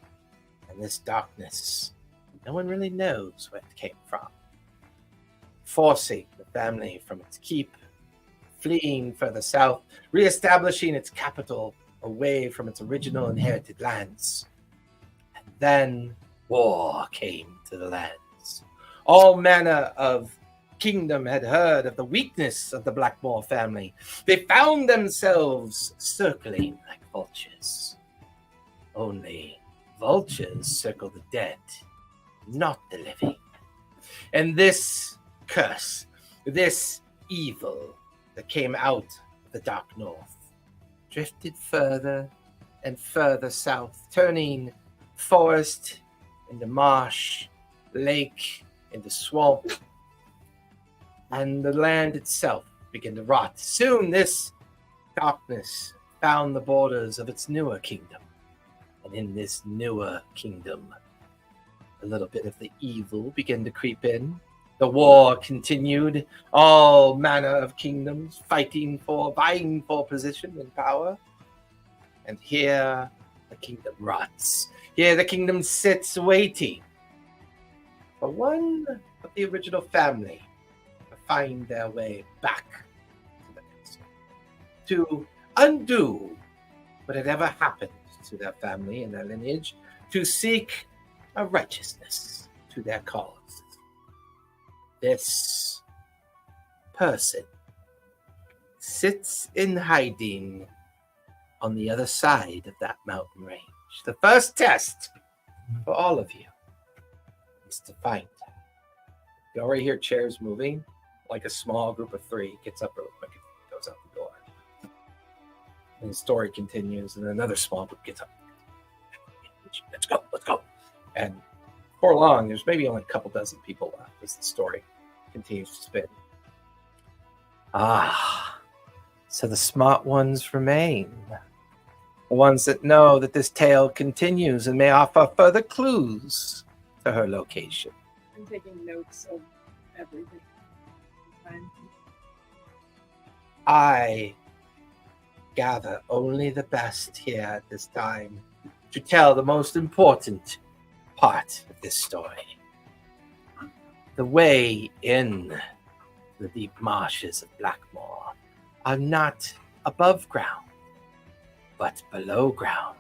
And this darkness, no one really knows where it came from. Forcing the family from its keep, fleeing further south, reestablishing its capital away from its original inherited lands. And then war came to the lands. All manner of kingdom had heard of the weakness of the Blackmore family. They found themselves circling like vultures. Only vultures circle the dead, not the living. And this curse, this evil that came out of the dark north, drifted further and further south, turning forest into marsh, lake into swamp, and the land itself began to rot. Soon this darkness found the borders of its newer kingdom. And in this newer kingdom, a little bit of the evil began to creep in. The war continued, all manner of kingdoms vying for position and power. And here the kingdom rots. Here the kingdom sits waiting for one of the original family to find their way back to the castle, to undo what had ever happened to their family and their lineage, to seek a righteousness to their cause. This person sits in hiding on the other side of that mountain range. The first test for all of you is to find her. You already hear chairs moving, like a small group of 3 gets up real quick and goes out the door. And the story continues, and another small group gets up. Let's go. And before long, there's maybe only a couple dozen people left as the story continues to spin. So the smart ones remain. The ones that know that this tale continues and may offer further clues to her location. I'm taking notes of everything. Fine. I gather only the best here at this time to tell the most important part of this story. The way in the deep marshes of Blackmore are not above ground. but below ground.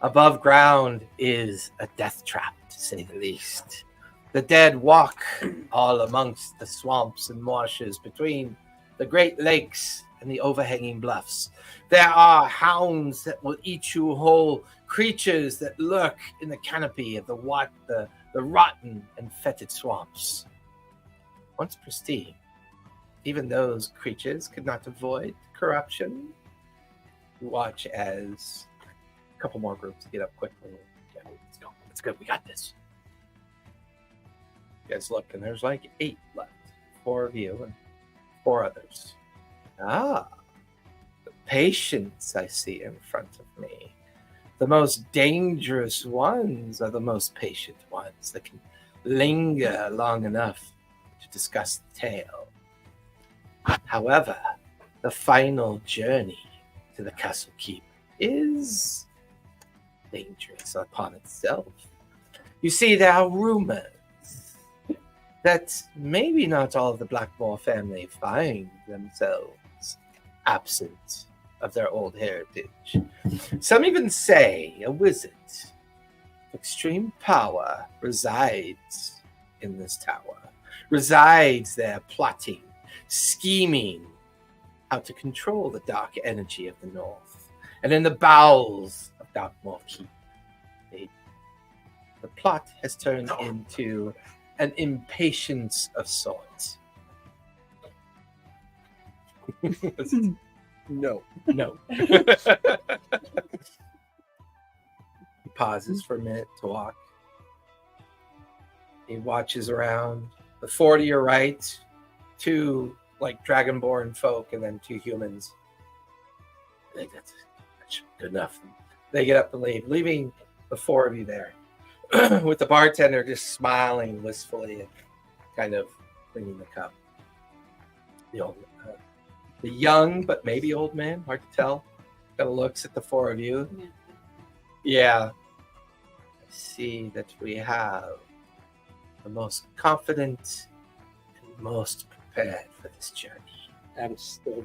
Above ground is a death trap, to say the least. The dead walk all amongst the swamps and marshes between the Great Lakes and the overhanging bluffs. There are hounds that will eat you whole, creatures that lurk in the canopy of the rotten and fetid swamps. Once pristine, even those creatures could not avoid corruption. You watch as a couple more groups get up quickly. Yeah, let's go. It's good. We got this. You guys look, and there's like 8 left. 4 of you and 4 others. Ah, the patience I see in front of me. The most dangerous ones are the most patient ones that can linger long enough to discuss the tale. However, the final journey to the castle keep is dangerous upon itself. You see, there are rumors that maybe not all of the Blackmore family find themselves absent of their old heritage. Some even say a wizard of extreme power resides in this tower, resides there plotting, scheming how to control the dark energy of the north. And in the bowels of Darkmoor Keep, the plot has turned into an impatience of sorts. No. No. He pauses for a minute to walk. He watches around. The 4 to your right, 2 like dragonborn folk, and then 2 humans. I think that's good enough. They get up and leave, leaving the 4 of you there, with the bartender just smiling wistfully and kind of bringing the cup. The young but maybe old man, hard to tell, kind of looks at the 4 of you. Yeah. I see that we have the most confident and most prepared for this journey. I'm still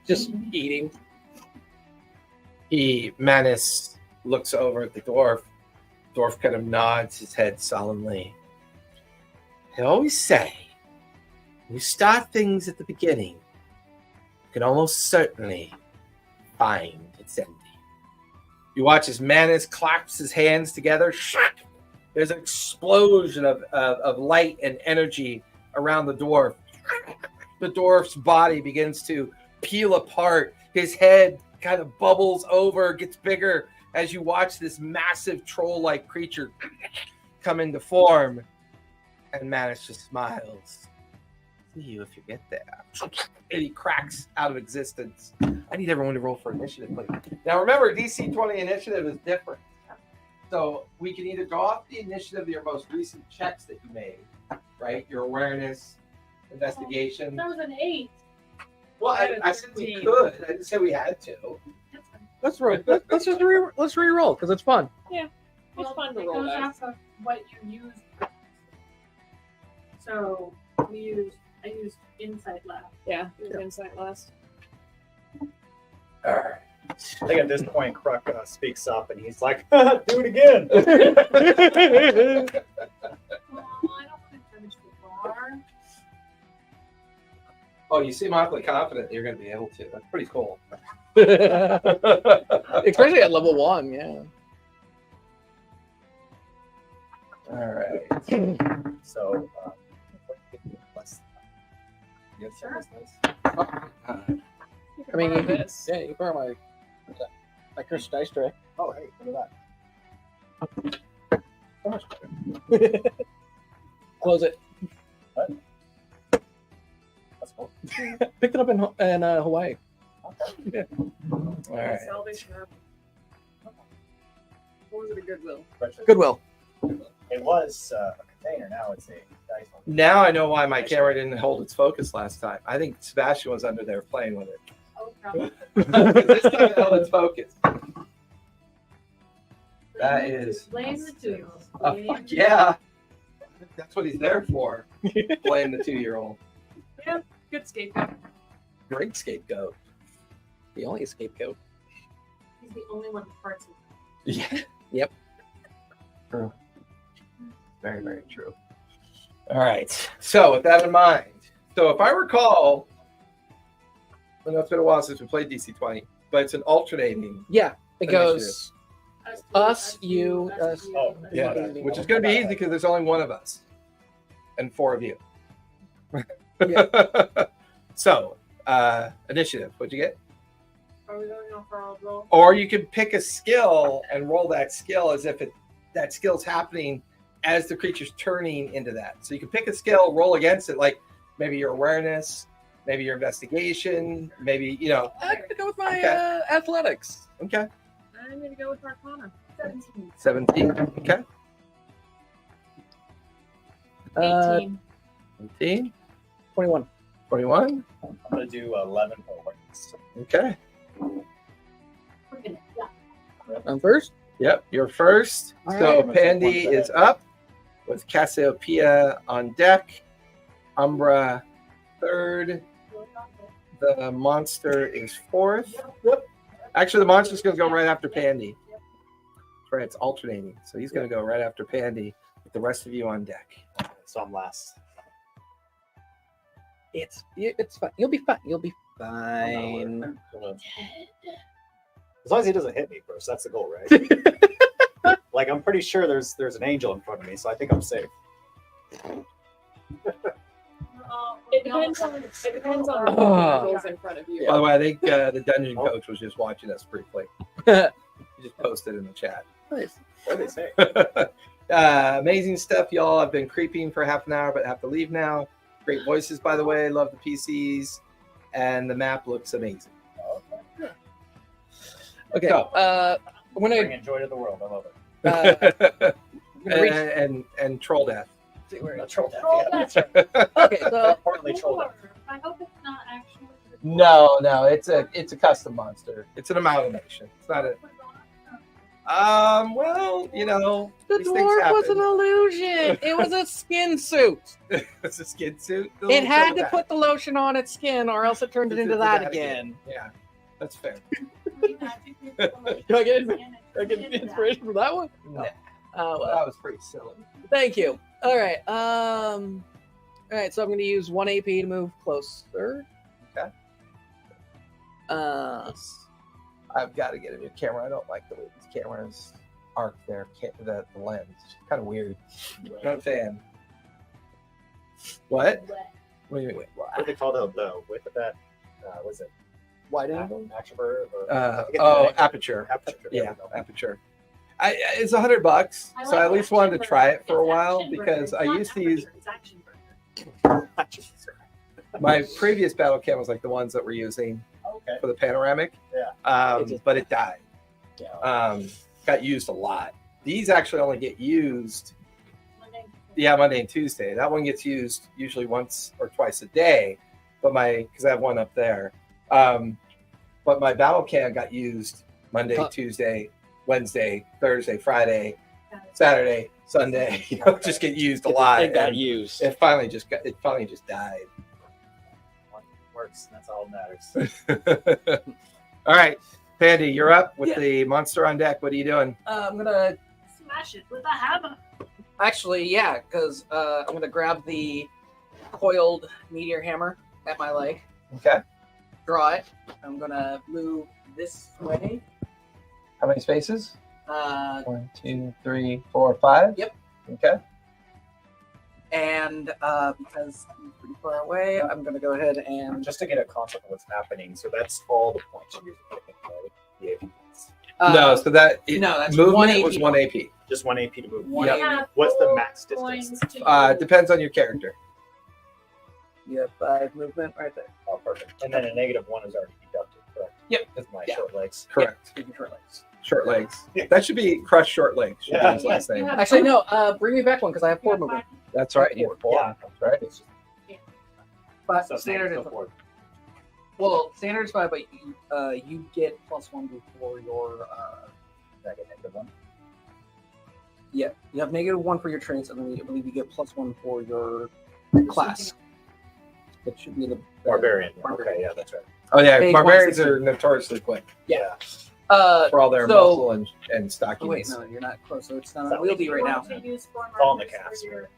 just eating. Manus looks over at the dwarf. Dwarf kind of nods his head solemnly. I always say, when you start things at the beginning, you can almost certainly find its ending. You watch as Manus claps his hands together. There's an explosion of light and energy around the dwarf. The dwarf's body begins to peel apart. His head kind of bubbles over, gets bigger as you watch this massive troll-like creature come into form. And Manus just smiles. See you if you get there. And he cracks out of existence. I need everyone to roll for initiative, please. Now remember, DC 20 initiative is different. So we can either go off the initiative of your most recent checks that you made, right? Your awareness, investigation. That was an 8. Well, I said we could. I didn't say we had to. Let's roll. Let's just re-roll because it's fun. It's fun to It roll goes dice. off of what you used. So I used Insight Lab. Yeah, it was insight last. All right. I think at this point, Kruk speaks up and he's like, do it again. Oh, I don't want to finish the bar. Oh, you seem awfully confident you're going to be able to. That's pretty cool. Especially at level 1, yeah. All right. So, Sure. I mean, Borrow this. yeah, you borrow my cursed dice tray. oh, hey, look at that. So much better. Close it. What? That's cool. Picked it up in Hawaii. Okay. All right. Salvation Army. Or was it a Goodwill? Goodwill. It was a container. Now it's a dice one. Now I know why my camera didn't hold its focus last time. I think Sebastian was under there playing with it. Oh, probably. This time it held its focus. That is. Blame the 2-year-old. Oh, fuck yeah. That's what he's there for. Playing the 2-year-old. Good scapegoat. Great scapegoat. The only scapegoat. He's the only one that farts. Yeah. True. Very, very true. All right. So with that in mind, so if I recall, I know it's been a while since we played DC-20, but it's an alternating. Yeah, it Initiative. goes us, you, us. Oh, Yeah, yeah. which is going to be easy because there's only one of us and 4 of you. So, initiative. What'd you get? Are we going off our old roll? Or you could pick a skill and roll that skill as if that skill's happening as the creature's turning into that. So you can pick a skill, roll against it, like maybe your awareness, maybe your investigation, maybe, you know. I'm gonna go with my Okay. athletics. Okay. I'm gonna go with Arcana. 17. 17. Okay. 18. 18. 21. 21. I'm gonna do 11 for awareness. Okay. We're gonna die. I'm first. Yep. You're first. All So right. Pandy is up with Cassiopeia on deck. Umbra third. The monster is fourth. Actually, the monster's going to go right after Pandy. Right, it's alternating. So he's going to go right after Pandy with the rest of you on deck. So I'm last. It's fine. You'll be fine. You'll be I'm not fine. worried. As long as he doesn't hit me first, that's the goal, right? Like I'm pretty sure there's an angel in front of me, so I think I'm safe. It depends on the Oh. angels in front of you. By the way, I think the dungeon coach was just watching us briefly. He just posted in the chat. Nice. What do they say? Amazing stuff, y'all. I've been creeping for half an hour, but have to leave now. Great voices, by the way. Love the PCs. And the map looks amazing. Okay. So- I'm gonna. Bringing joy to the world. I love it. I'm gonna reach- and troll death. see where it is. Troll death. Troll Yeah. death. Okay, so Importantly, troll death. I hope it's not actually. No, it's a custom monster. It's an amalgamation. It's not a well, you know, the these things dwarf was happen. an illusion. It was a skin suit. It's a skin suit. It had to put the lotion on its skin, or else it turned it It's into into that that again. Yeah, that's fair. Do I get inspiration from that one? No, Well, that was pretty silly. thank you. All right. All right. So I'm going to use 1 AP to move closer. Okay. I've got to get a new camera. I don't like the way these cameras arc the lens. It's kind of weird. Not a fan. What? What do you mean? What do they call the width of that? Was it Wide angle. aperture? Or, I forget the name. Aperture. Aperture. There Yeah, we go. aperture. It's $100, so I at least wanted to try it for a while because I used to use my previous battle cam was like the ones that we're using Okay. for the panoramic. Yeah. But it died. Yeah. Got used a lot. These actually only get used Monday and Tuesday. That one gets used usually once or twice a day, but because I have one up there. But my battle cam got used Monday, Tuesday, Wednesday, Thursday, Friday, Saturday, Sunday. Just get used a lot. It got and used. It finally just died. Works. That's all that matters. All right, Pandy, you're up with Yeah. the monster on deck. What are you doing? I'm gonna Smash it with a hammer. actually, yeah, because I'm gonna grab the coiled meteor hammer at my leg, Okay. draw it. I'm gonna move this way. How many spaces? 1, 2, 3, 4, 5. Yep. Okay. And because I'm pretty far away, I'm gonna go ahead and Just to get a concept of what's happening. So that's all the points you're using. Right? The AP points. No, so that no, that's movement 1 AP. was 1 AP. Just 1 AP to move. One Yep. AP. What's the max distance? Depends on your character. You have 5 movement right there. Oh, perfect. And then a -1 is already deducted, correct? Yep. That's my Yeah. short legs. Correct. You can short legs. Short legs. That should be Crush Short Legs. Should Yeah. be his last name. Actually, no. Bring me back one because I have 4 movement. That's right. You have 4. Yeah. That's right. It's just, But so standard go is forward. well, standard is 5, but you get +1 before your. Did I get -1? Yeah, you have -1 for your traits, and then I believe you get +1 for your class. That should be the Barbarian. Barbarian. Okay, yeah, that's right. Oh yeah, Big barbarians 160. are notoriously quick. Yeah. for all their so- muscle and Oh, wait, stockiness. no, you're not close. So it's not So unwieldy You right now. want to use 4 All in the markers cast. for your AP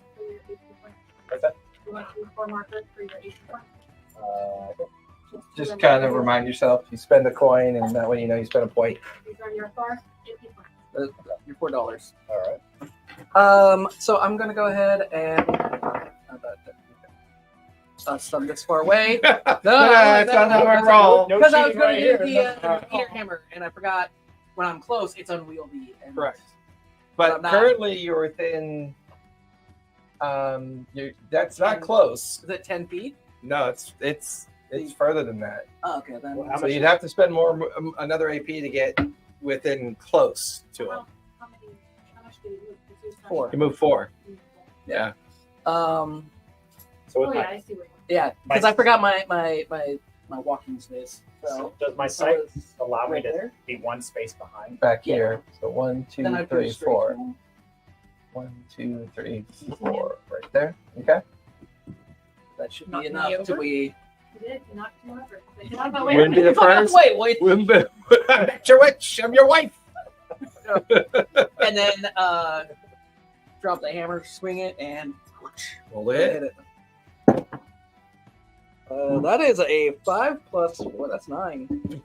point? What's that? You want to use 4 markers for your AP point? Just kind of remind yourself you spend a coin, and that way you know you spend a point. These are your 4 AP points. Your $4. All right. So I'm gonna go ahead and stun this far away. No, it's not how I roll. No Because I was cheating going right to do here. the meter hammer, and I forgot when I'm close, it's unwieldy. And Correct. But But I'm not- currently you're within. That's not close. Is it 10 feet? No, it's further than that. Oh, okay, then. Well, how So much you'd is- have to spend another AP to get within close to it. How much do you move? 'Cause you start- 4. You move 4. You move 4. Yeah. So with Oh yeah, my, I see where Yeah, because I forgot my walking space. So so does my so sight it's allow me right to there. be one space behind? Back Yeah. here. So 1, 2, Then I'd go 3, straight 4. to- 1, 2, 3, 4. Right there. Okay. That should Knock be me enough over? to we. You did. You knocked him over. Get out of my way. Wouldn't be the first. Wait, wait. I'm not your witch. I'm your wife. And then drop the hammer, swing it, and Roll hit it. That is a 5 plus 4. That's 9.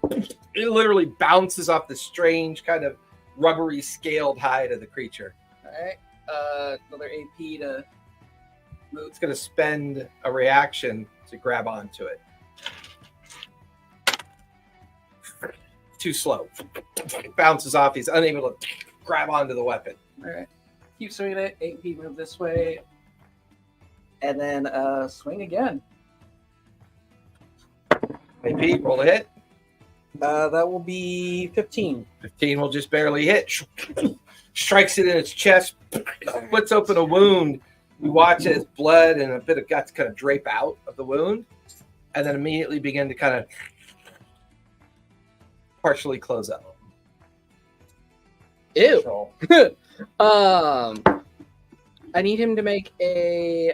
It literally bounces off the strange kind of rubbery scaled hide of the creature. All right. Another AP to move. It's going to spend a reaction to grab onto it. Too slow. It bounces off. He's unable to grab onto the weapon. All right. Keep swinging it. AP move this way, and then swing again. AP, roll a hit. That will be 15. 15 will just barely hit. Strikes it in its chest. Splits open a wound. You watch as blood and a bit of guts kind of drape out of the wound, and then immediately begin to kind of partially close up. Ew. So, I need him to make a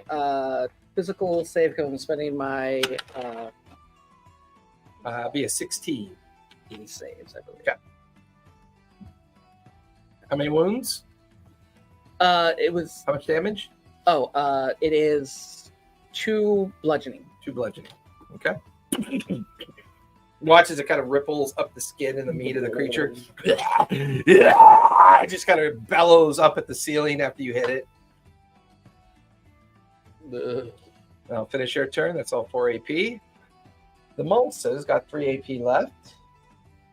physical save because I'm spending my Be a 16. he saves, I believe. Okay. How many wounds? It was How much damage? it is 2 bludgeoning. 2 bludgeoning. Okay. Watch as it kind of ripples up the skin and the meat of the creature. It just kind of bellows up at the ceiling after you hit it. I'll finish your turn. That's all 4 AP. The monster's got 3 AP left.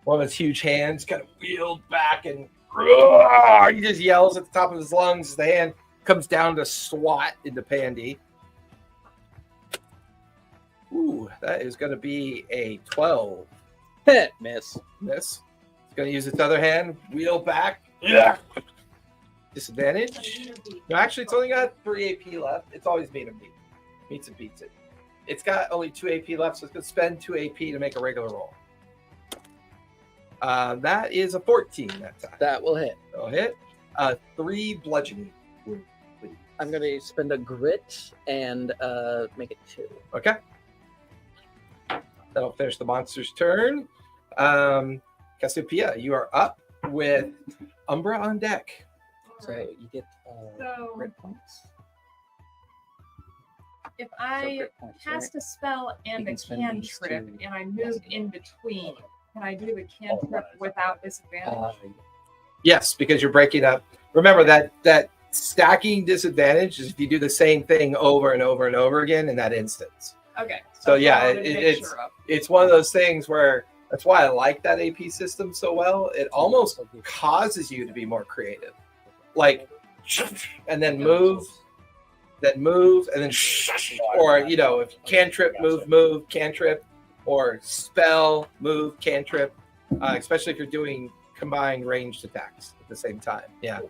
One of his huge hands kind of wheeled back and he just yells at the top of his lungs as the hand comes down to swat into Pandy. Ooh, that is going to be a 12. Miss. Miss. It's going to use its other hand, wheel back. Disadvantage. No, actually, it's only got 3 AP left. It's always beat and beat. Meets and beats it. It's got only 2 AP left, so it's going to spend 2 AP to make a regular roll. That is a 14 that time. That will hit. That'll hit. 3 bludgeoning. I'm going to spend a grit and make it 2. Okay. That'll finish the monster's turn. Cassiopeia, you are up with Umbra on deck. So you get So grit points. if So I grit points, cast a spell and You a can spend these cantrip to- and I move in between, can I do the cantrip without disadvantage? Yes, because you're breaking up. Remember that stacking disadvantage is if you do the same thing over and over and over again in that instance. Okay. So that's what yeah, I wanted to make it's sure of. it's one of those things where that's why I like that AP system so well. It almost causes you to be more creative, like and then move, and then or if cantrip, move, cantrip, or spell, move, cantrip, especially if you're doing combined ranged attacks at the same time. Yeah.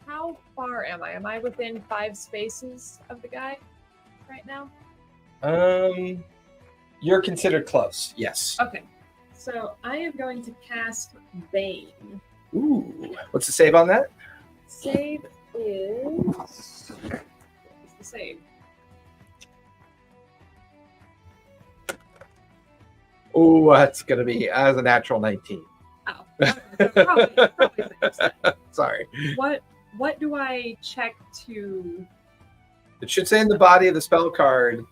How far am I? Am I within 5 spaces of the guy right now? You're considered close. Yes. Okay. So I am going to cast Bane. Ooh. What's the save on that? Save is. What's the save? Ooh, that's gonna be as a natural 19. Oh, probably things. Sorry. What do I check to? It should say in the body of the spell card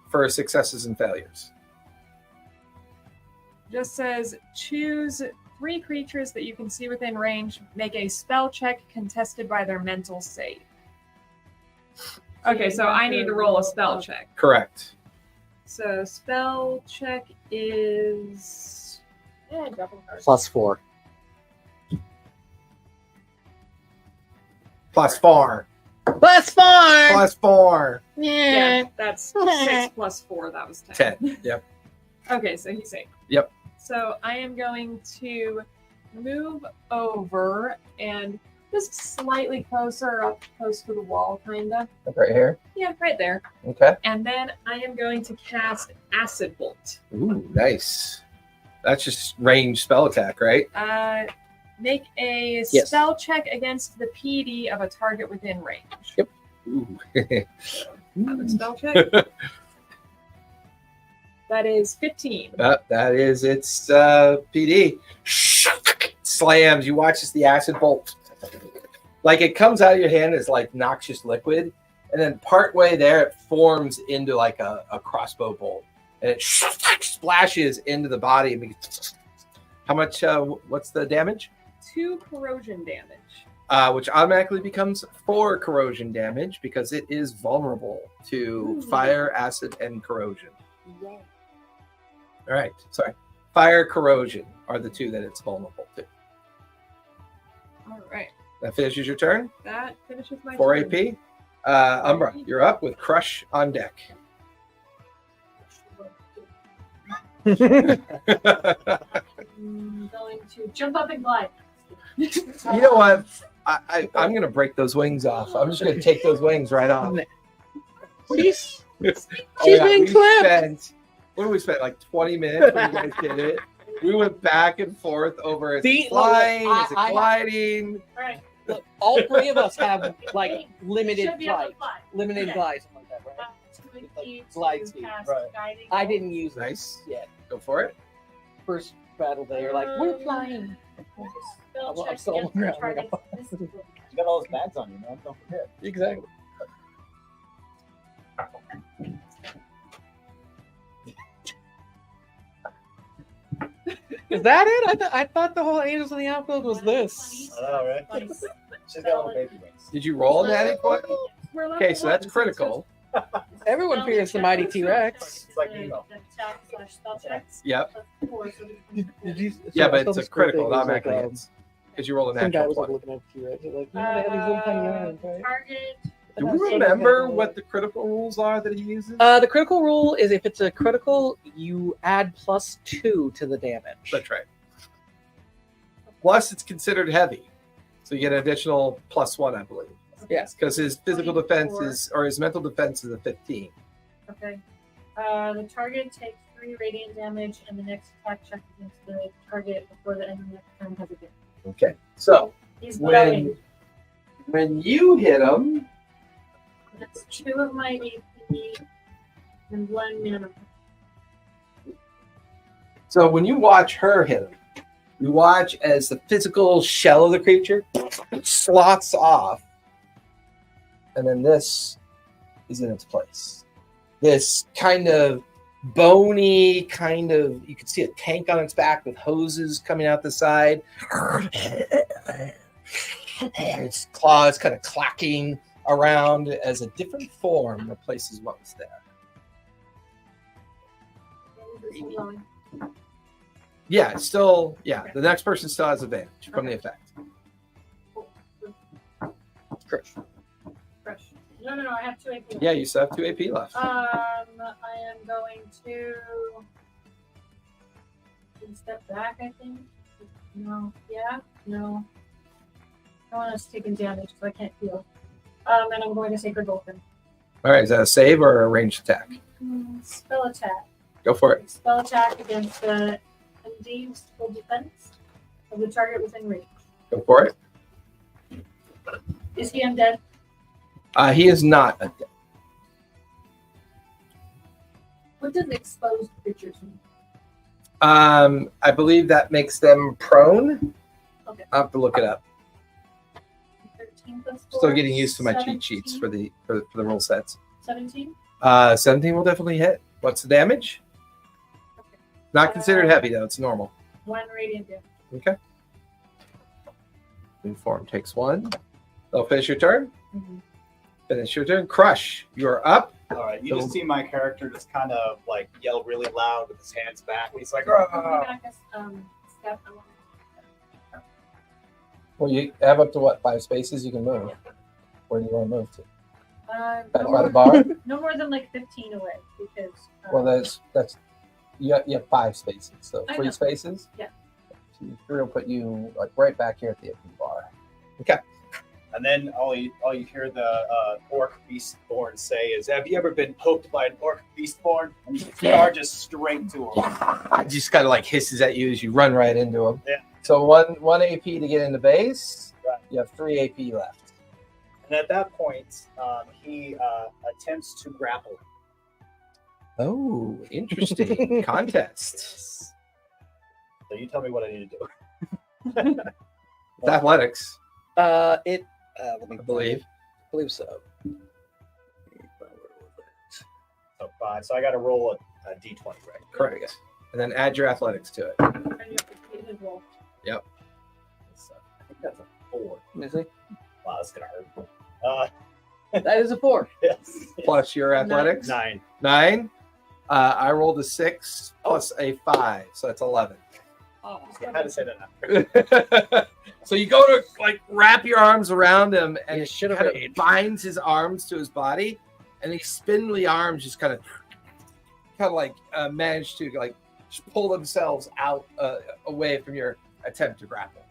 for successes and failures. Just says choose 3 creatures that you can see within range. Make a spell check contested by their mental save. Okay, so I need to roll a spell check. Correct. So spell check is dropping cards. +4. +4. +4. +4. Yeah, that's 6 plus 4. That was 10. 10. Yep. Okay, so he's safe. Yep. So I am going to move over and just slightly closer, up close to the wall, kinda. Right here. Yeah, right there. Okay. And then I am going to cast Acid Bolt. Ooh, nice. That's just range spell attack, right? Make a Yes. spell check against the PD of a target within range. Yep. Ooh. Another spell check. That is 15. That is its PD. Slams. You watch as the acid bolt, like it comes out of your hand as like noxious liquid, and then partway there it forms into like a crossbow bolt, and it splashes into the body. And how much? What's the damage? 2 corrosion damage. Which automatically becomes 4 corrosion damage because it is vulnerable to fire, acid, and corrosion. Yay. All right, sorry. Fire, corrosion are the 2 that it's vulnerable to. All right. That finishes your turn. That finishes my 4 turn. AP. Umbra, you're up with Crush on deck. I'm going to jump up and glide. You know what? I'm going to break those wings off. I'm just going to take those wings right off. She's She's being clipped. What did we spend? Like 20 minutes when you guys did it? We went back and forth over is See, it flying, look, is it I- gliding? All right. Look, all 3 of us have like limited Should be able glide, to fly. limited Okay. glide, something like that, right? To Like keep glide to speed, cast right. guiding I bolt. didn't use it Nice. yet. Go for it. First battle day, you're like, we're flying. Spell I'm check still against the around, target's you know. physical. You got all those bags on you, man. Don't forget. Exactly. Is that it? I thought the whole Angels in the Outfield was this. I know, right? Twenties. She's got little baby wings. Did you roll natty 20? We're level Okay, so that's 1, critical. Everyone fears the mighty T-Rex. It's like emo. Attack / spell checks. Yep. Plus 4, so it becomes Yeah, but I saw it's a this great critical, thing, not it was like, automatically hits. Because you roll a some guy natural was like 20. looking at T-Rex. He's like, you know, they have these little tiny arms, right? target. Do we remember what the critical rules are that he uses? The critical rule is if it's a critical, you add +2 to the damage. That's right. Plus, it's considered heavy. So you get an additional +1, I believe. Yes. Because his physical defense 24. is, or his mental defense is a 15. Okay. The target takes 3 radiant damage, and the next attack check against the target before the end of the next turn has advantage. Okay. So He's glowing. when you hit him, That's 2 of my AP and 1 minimum. so when you watch her hit him, you watch as the physical shell of the creature slots off, and then this is in its place. This kind of bony, kind of, you can see a tank on its back with hoses coming out the side. Its claws kind of clacking around as a different form replaces what was there. He's glowing. Yeah, it's still, yeah, the next person still has advantage from the effect. Crush. Fresh. No, I have 2 AP. Yeah, you still have 2 AP left. I am going to step back, I think. No. Yeah? No. No one else taking damage because I can't heal. And I'm going to Sacred Vulcan. All right, is that a save or a ranged attack? Spell attack. Go for it. Spell attack against the MD's full defense of the target within range. Go for it. Is he undead? He is not a What does exposed creatures mean? I believe that makes them prone. Okay. I'll have to look it up. 13 plus 4, Still getting used to my cheat sheets for the rule sets. 17. 17 will definitely hit. What's the damage? Okay. Not considered heavy though. It's normal. 1 radiant damage. Okay. Inform takes 1. They'll finish your turn. Mhm. Finish your turn. Crush. You're up. All right, you just So- see my character just kind of like yell really loud with his hands back. He's like, Can "Rah!" I guess, step? I want Well, you have up to what, 5 spaces you can move. Where do you want to move to? Back no, by the more, bar. no more than like 15 away because. Well, that's you have 5 spaces, so I 3 know. spaces. Yeah. So 3 will put you like right back here at the open bar. And then all you hear the orc beastborn say is, "Have you ever been poked by an orc beastborn?" And he charges straight to him. Just kind of like hisses at you as you run right into him. Yeah. So one AP to get into base. Right. You have 3 AP left. And at that point, he attempts to grapple him. Oh, interesting contest. Yes. So you tell me what I need to do. It's athletics, Let me I believe. believe so. So 5. So I got to roll a d20, right? Correct. And then add your athletics to it. and you have to hit his roll. So I think that's a 4. Let me see. Wow, that's gonna hurt. That is a 4. Yes. Plus your athletics. 9. 9. I rolled a 6 plus a 5, so that's 11. Oh, I had to say that now. So you go to like wrap your arms around him, and You it should have kind of waited. binds his arms to his body, and these spindly arms just kind of like manage to like just pull themselves out away from your attempt to grapple.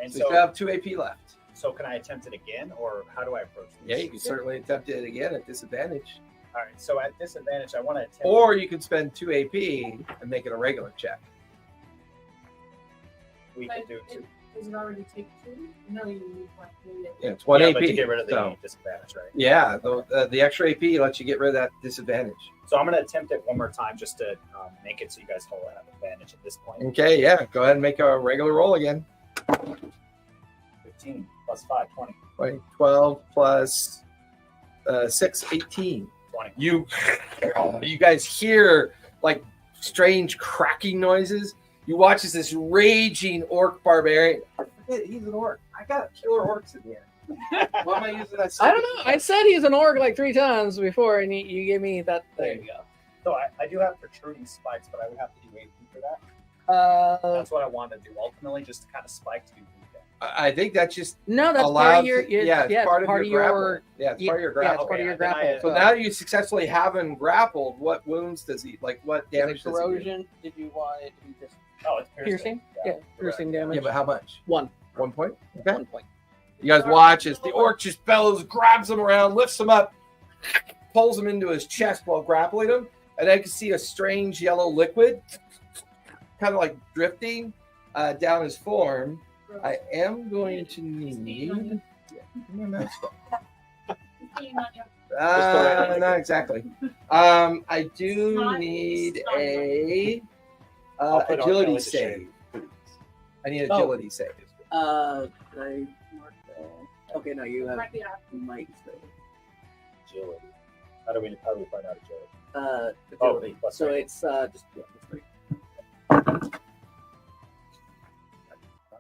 And So you so, have 2 AP left. so can I attempt it again, or how do I approach this? Yeah, you can certainly attempt it again at disadvantage, All right. So at disadvantage, I want to attempt. or you can spend 2 AP and make it a regular check. we can do 2. Does it already take 2? No, you need 1. Yeah, it's 1 yeah, AP. but to get rid of the so, disadvantage, right? yeah, the extra AP lets you get rid of that disadvantage. So I'm going to attempt it one more time just to make it so you guys all have advantage at this point. Okay, yeah, go ahead and make a regular roll again. 15 plus 5, 20. Wait, 12 plus 6, 18. 20. You guys hear like strange cracking noises. You watch as this raging orc barbarian. I forget he's an orc. I got killer orcs in here. Why am I using that? I don't know. I said he's an orc like 3 times before, and you gave me that. There you go. So I do have protruding spikes, but I would have to do 8 for that. That's what I wanted to do ultimately, just to kind of spike to do that. I think that's just no, that's allowed. part of your. Yeah, it's part of your grapple. Yeah, it's yeah, part of your yeah, grapple. it's part of your Okay, then grapple. So now you successfully have him grappled. What wounds does he like? What damage does he do? corrosion. Did you want it to be just Oh, it's piercing? Yeah, piercing damage. Yeah, but how much? 1. 1 point. Okay. 1 point. You guys watch as the orc just bellows, grabs him around, lifts him up, pulls him into his chest while grappling him, and I can see a strange yellow liquid kind of like drifting down his form. I am going to need. Not exactly. I do need a I'll put agility Arcana to save. shame. I need agility save. Did I mark that? Okay, no, you have might save. Agility. How do we find out agility? Agility. plus So 3. it's just plus 3.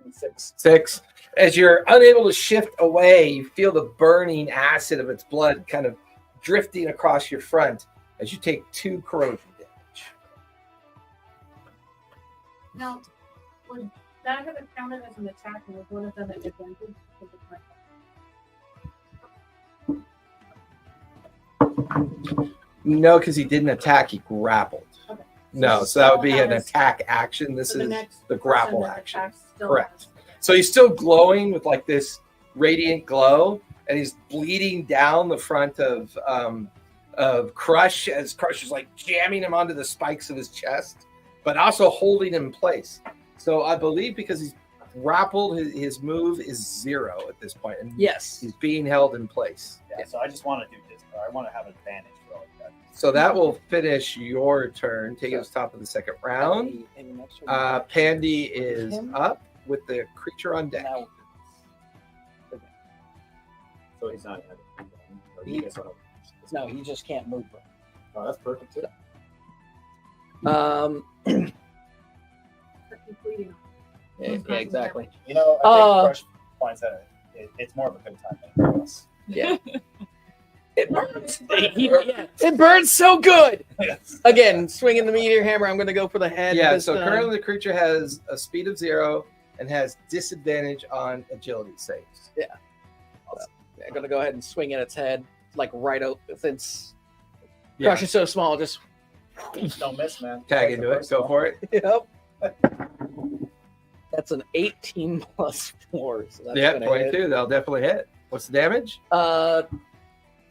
26. 6. As you're unable to shift away, you feel the burning acid of its blood kind of drifting across your front as you take 2 corrosion damage. Now, would that have counted as an attack, and was one of them at advantage? No, because he didn't attack, he grappled. Okay. No, so that would be an attack action. This is the grapple action. Correct. So he's still glowing with like this radiant glow, and he's bleeding down the front of Crush as Crush is like jamming him onto the spikes of his chest, but also holding him in place. So I believe because he's grappled, his move is 0 at this point, and Yes. he's being held in place. Yeah, so I just want to do this. I want to have an advantage for all you guys. So that will finish your turn. Take us top of the second round. And next turn, Pandy is Him? up with the creature on deck. now, So he's not ahead of me. Or He- you guys wanna- no, he just can't move. Oh, that's perfect too. For completing. Yeah, exactly. You know, I think Crush finds that it's more of a good time than anything else. Yeah. It burns. It burns so good. Yes. Again, swinging the meteor hammer. I'm going to go for the head. Yeah, this so time. currently the creature has a speed of 0 and has disadvantage on agility saves. Yeah, I'm going to go ahead and swing at its head, like right out. Since Crush is so small, just Don't miss, man. Tag into it. Go for it. yep. That's an 18 plus 4. So that's Yeah, gonna 22. hit. That'll definitely hit. What's the damage?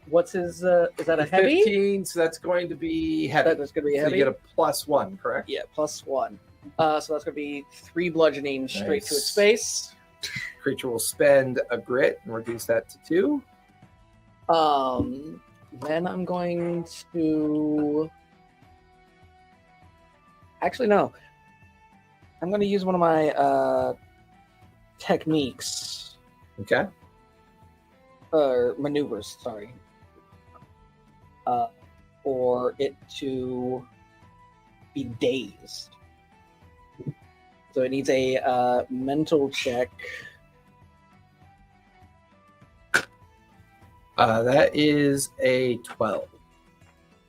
What's his? Is that a heavy? 15, so that's going to be heavy. That's going to be So heavy. you get a +1, correct? Yeah, +1. So that's going to be 3 bludgeoning straight to Nice. its face. Creature will spend a grit and reduce that to 2. Then I'm going to. Actually, no. I'm going to use one of my techniques Okay. or maneuvers. Sorry. For it to be dazed. So it needs a mental check. That is a 12.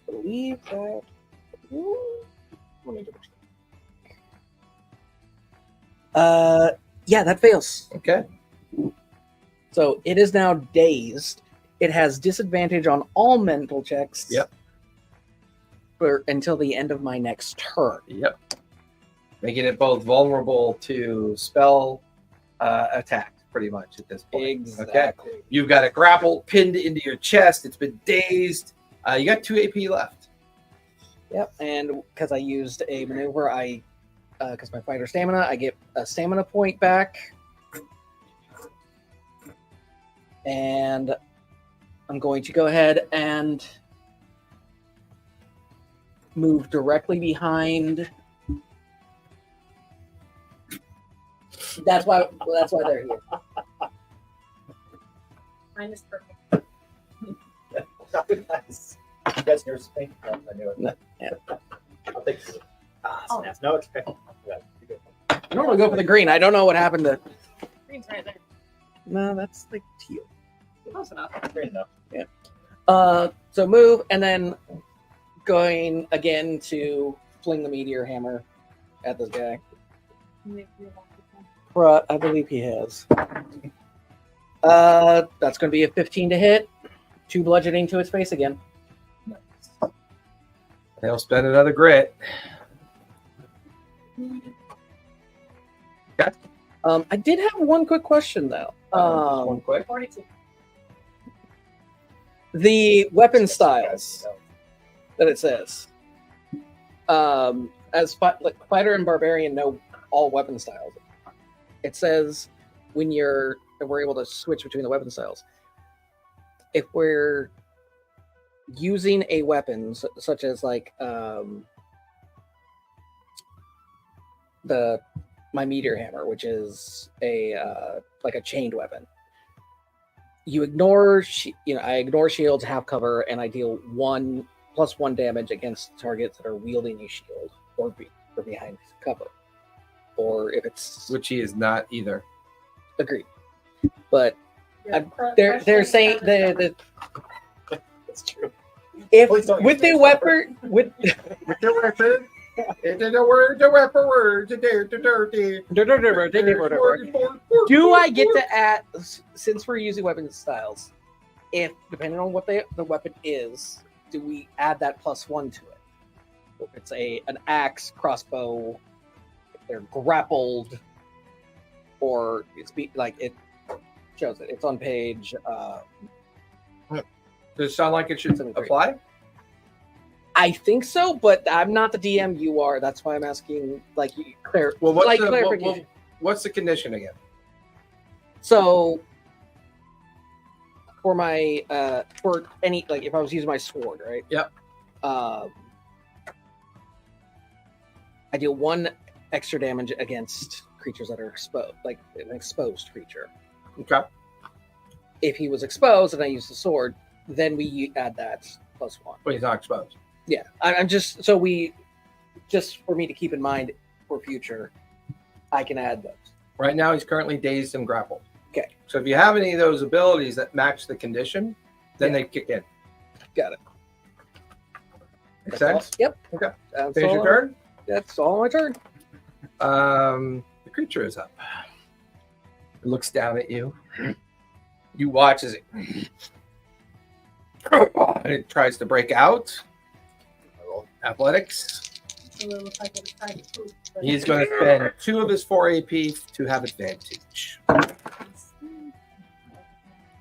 I believe that. Let me double check. Yeah, that fails. Okay. So it is now dazed. It has disadvantage on all mental checks. Yep. For until the end of my next turn. Yep. Making it both vulnerable to spell attack, pretty much at this point. Exactly. You've got a grapple pinned into your chest. It's been dazed. You got 2 AP left. Yep. And because I used a maneuver, because my fighter stamina, I get a stamina point back. And I'm going to go ahead and move directly behind. That's why they're here. Mine is perfect. Nice. You guys near Spain? I knew it. No, yeah. I'll take it. Snaps. No, it's okay. Yeah, you're good. I normally go for the green. I don't know what happened to. Green's right there. No, that's like teal. Close enough. Great enough. So move and then going again to fling the meteor hammer at this guy. I believe he has. That's going to be a 15 to hit. 2 bludgeoning to its face again. They'll spend another grit. I did have one quick question though. One quick. 42. The weapon styles that it says. As fighter and barbarian know all weapon styles. It says when we're able to switch between the weapon styles. If we're using a weapon such as like my meteor hammer, which is like a chained weapon, you ignore I ignore shields, have cover, and I deal 1+1 damage against targets that are wielding a shield or behind cover, or if it's Which he is not either. agreed. But Yeah, they're saying that That's true. if Please don't with use the that weapon with do I get to add, since we're using weapon styles, if depending on what the weapon is, do we add that +1 to it? If it's an axe, crossbow, if they're grappled, or it shows it. It's on page. Does it sound like it should 73. apply? I think so, but I'm not the DM. You are. That's why I'm asking. Well, clarification. what's the condition again? So for my for any if I was using my sword, right? Yep. I deal 1 extra damage against creatures that are exposed, like an exposed creature. Okay. If he was exposed and I use the sword, then we add that +1. But he's not exposed. Yeah, I'm just for me to keep in mind for future, I can add those. Right now, he's currently dazed and grappled. Okay. So if you have any of those abilities that match the condition, then they kick in. Got it. Make That's all? sense? Yep. Okay. That's Finish all, your turn. That's all my turn. The creature is up. It looks down at you. You watch as it tries to break out. Athletics. So it looks like it's trying to poop, but- He's going to spend 2 of his 4 AP to have advantage.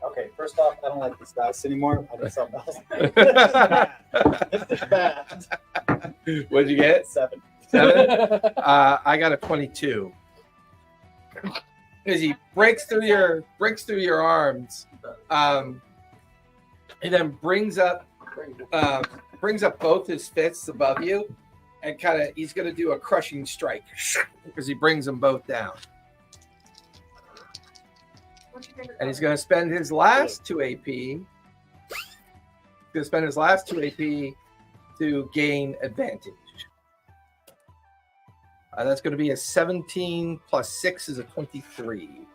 Okay, first off, I don't like this dice anymore. I need something else. This is bad. This is bad. What'd you get? 7. 7? I got a 22. As he breaks through your arms, he then brings up both his fists above you, and he's going to do a crushing strike because he brings them both down. What's your favorite And he's color? going to spend his last 2 AP. He's going to spend his last 2 AP to gain advantage. That's going to be a 17 plus 6 is a 23.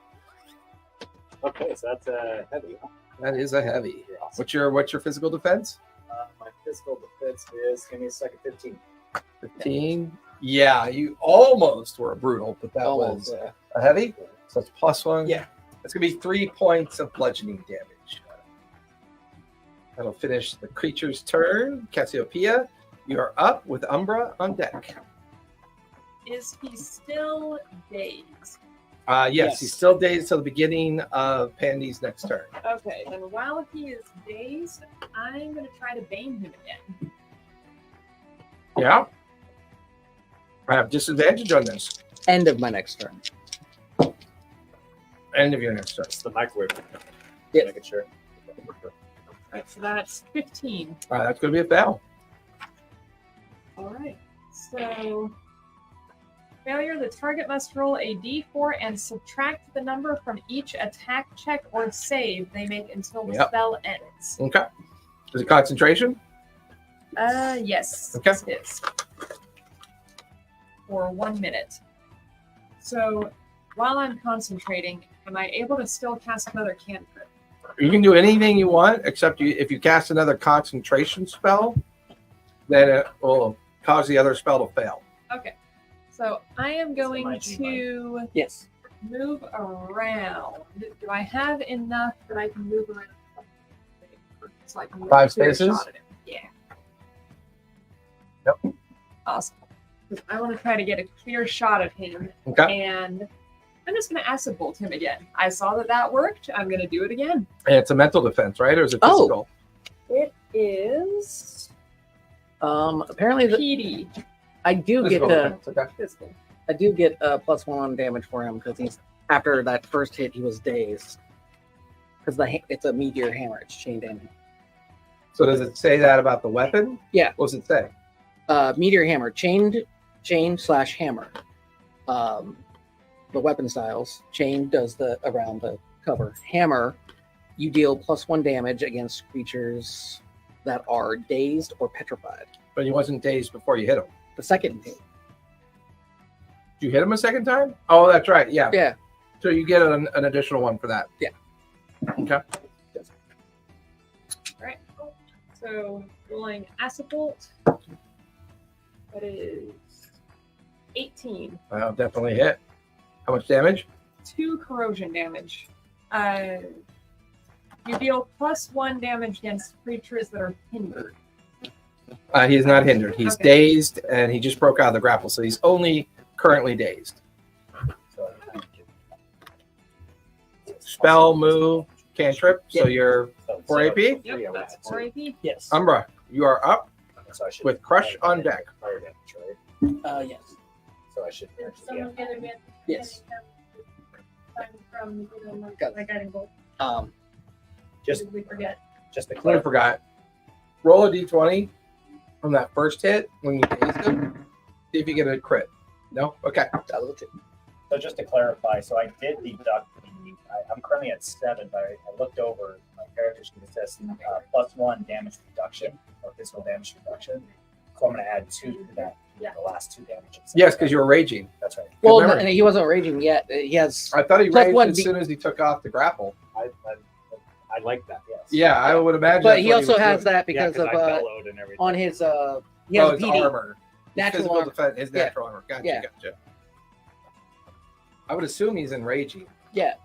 Okay, so that's a heavy. Huh? That is a heavy. You're awesome. What's your physical defense? My physical defense is, give me a second, 15. 15. Yeah, you almost were brutal, but that Almost, was yeah. a heavy. So it's +1. Yeah. It's going to be 3 points of bludgeoning damage. That'll finish the creature's turn. Cassiopeia, you are up with Umbra on deck. Is he still dazed? Yes, Yes. he's still dazed till the beginning of Pandy's next turn. Okay, then while he is dazed, I'm going to try to bane him again. Yeah. I have disadvantage on this. End of my next turn. End of your next turn. It's the microwave. Yeah. Making sure. Right, so that's 15. All right, that's going to be a fail. All right. So, failure, the target must roll a d4 and subtract the number from each attack check or save they make until the Yep. spell ends. Okay. Is it concentration? Yes. Okay. It is. For 1 minute. So, while I'm concentrating, am I able to still cast another cantrip? You can do anything you want, except if you cast another concentration spell, then it will cause the other spell to fail. Okay. So, I am going might be to Yes. move around. Do I have enough that I can move around? So I can get a 5 clear spaces? shot at him? Yeah. Yep. Awesome. 'Cause I want to try to get a clear shot of him, Okay. and I'm just going to acid bolt him again. I saw that worked. I'm going to do it again. And it's a mental defense, right? Or is it Oh. physical? It is Apparently PD. I do get Physical the defense, okay. Physical. I do get +1 on damage for him because he's after that first hit he was dazed. Because it's a meteor hammer, it's chained in. So does it say that about the weapon? Yeah. What does it say? Meteor hammer, chain/hammer. The weapon styles. Chain does the around the cover. Hammer, you deal +1 damage against creatures that are dazed or petrified. But he wasn't dazed before you hit him. The second hit. Did you hit him a second time? Oh, that's right. Yeah. Yeah. So you get an additional one for that. Yeah. Okay. All right. So rolling acid bolt. That is 18. Well, definitely hit. How much damage? 2 corrosion damage. You deal +1 damage against creatures that are hindered. He's not hindered. He's Okay. dazed, and he just broke out of the grapple, so he's only currently dazed. So, Spell, move, cantrip. So Yeah. you're 4 AP. Yep, that's 4 AP. Yes. Umbra, you are up. so I should With crush on deck. Fire damage, right? Yes. So I should. Did someone get advantage? Yes. From Got it. my guiding bolt. Just Did we forget? just to I clarify. forgot. Roll a d20. from that first hit when you dazed him. See if you get a crit. No? Okay. That was it. So just to clarify, so I did deduct I'm currently at 7, but I looked over my character sheet. It says +1 damage reduction or physical damage reduction. So I'm going to add 2 to that. The last 2 damages. Yes, because you were raging. That's right. Well, memory. no, he wasn't raging yet. He has. I thought he Plus raged one as be- soon as he took off the grapple. I like that. Yes. Yeah, I would imagine. But that's he what also was has doing. that because of I bellowed and everything. on his he Oh, has his PD. armor. His Natural physical armor. defense, his Yeah. natural armor. Gotcha, Yeah. gotcha. I would assume he's enraging. Yeah.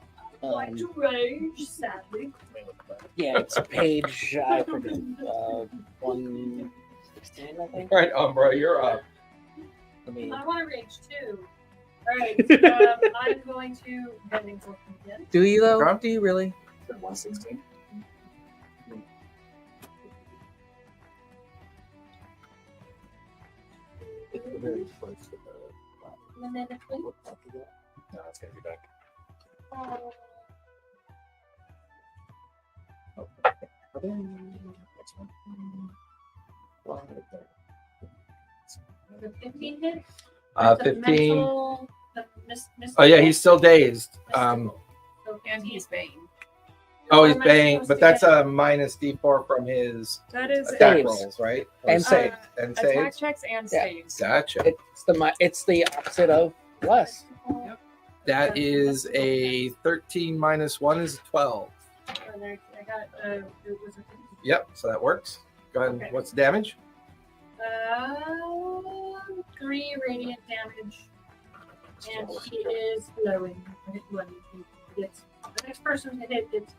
Like to rage, sadly. Yeah, it's page I forget 116, I think. All right, Umbra, you're up. I mean, I want to rage too. All right, I'm going to bending something again. do you though? Okay. Do you really? 116. And then if we No, it's going to be back. Next one. the 15 hit. 15. Oh Oh yeah, he's still dazed. So And he's Bane. Oh, he's Am I banging, supposed but to that's get- a minus D4 from his That is attack Saves. rolls, right? And Or save. And attack saves. checks and Yeah. saves. Gotcha. It's the opposite of less. That is a 13 minus 1 is 12. And I got it was a Yep, so that works. Go ahead. Okay. What's the damage? 3 radiant damage, and he is glowing. When he gets the next person to hit gets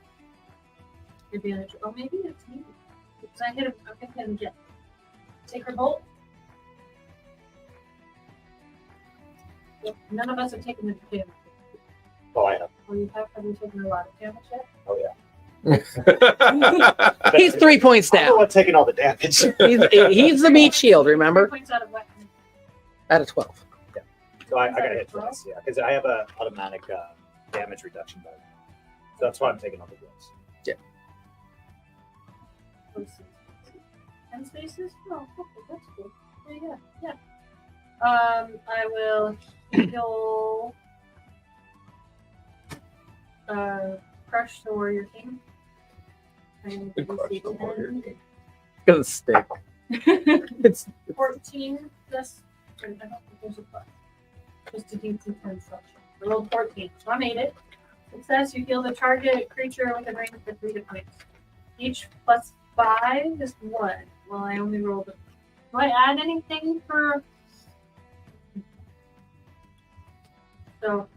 advantage. Oh, maybe it's me. Because I hit him. I hit him again. Sacred Bolt. Yep, none of us have taken the damage. Oh, I have. Oh, you have? Have you taken a lot of damage yet? Oh, yeah. He's 3 points I'm the down. one taking all the damage. He's the meat shield, 3 remember? points out of what? Out of 12. So I got to hit twice, yeah, because I have a automatic damage reduction button. So that's why I'm taking all the blows. 10 spaces? Oh, okay, that's cool. Yeah. I will heal Crush the Warrior King. And Crush the Warrior 10, King. Gonna stick. It's 14 plus, I don't think there's a plus. Just to do 2 turn structure. I rolled 14, so I made it. Success, you heal the target creature with a range for 3 hit points. Each plus 5 is 1. Well, I only rolled it. Do I add anything for? So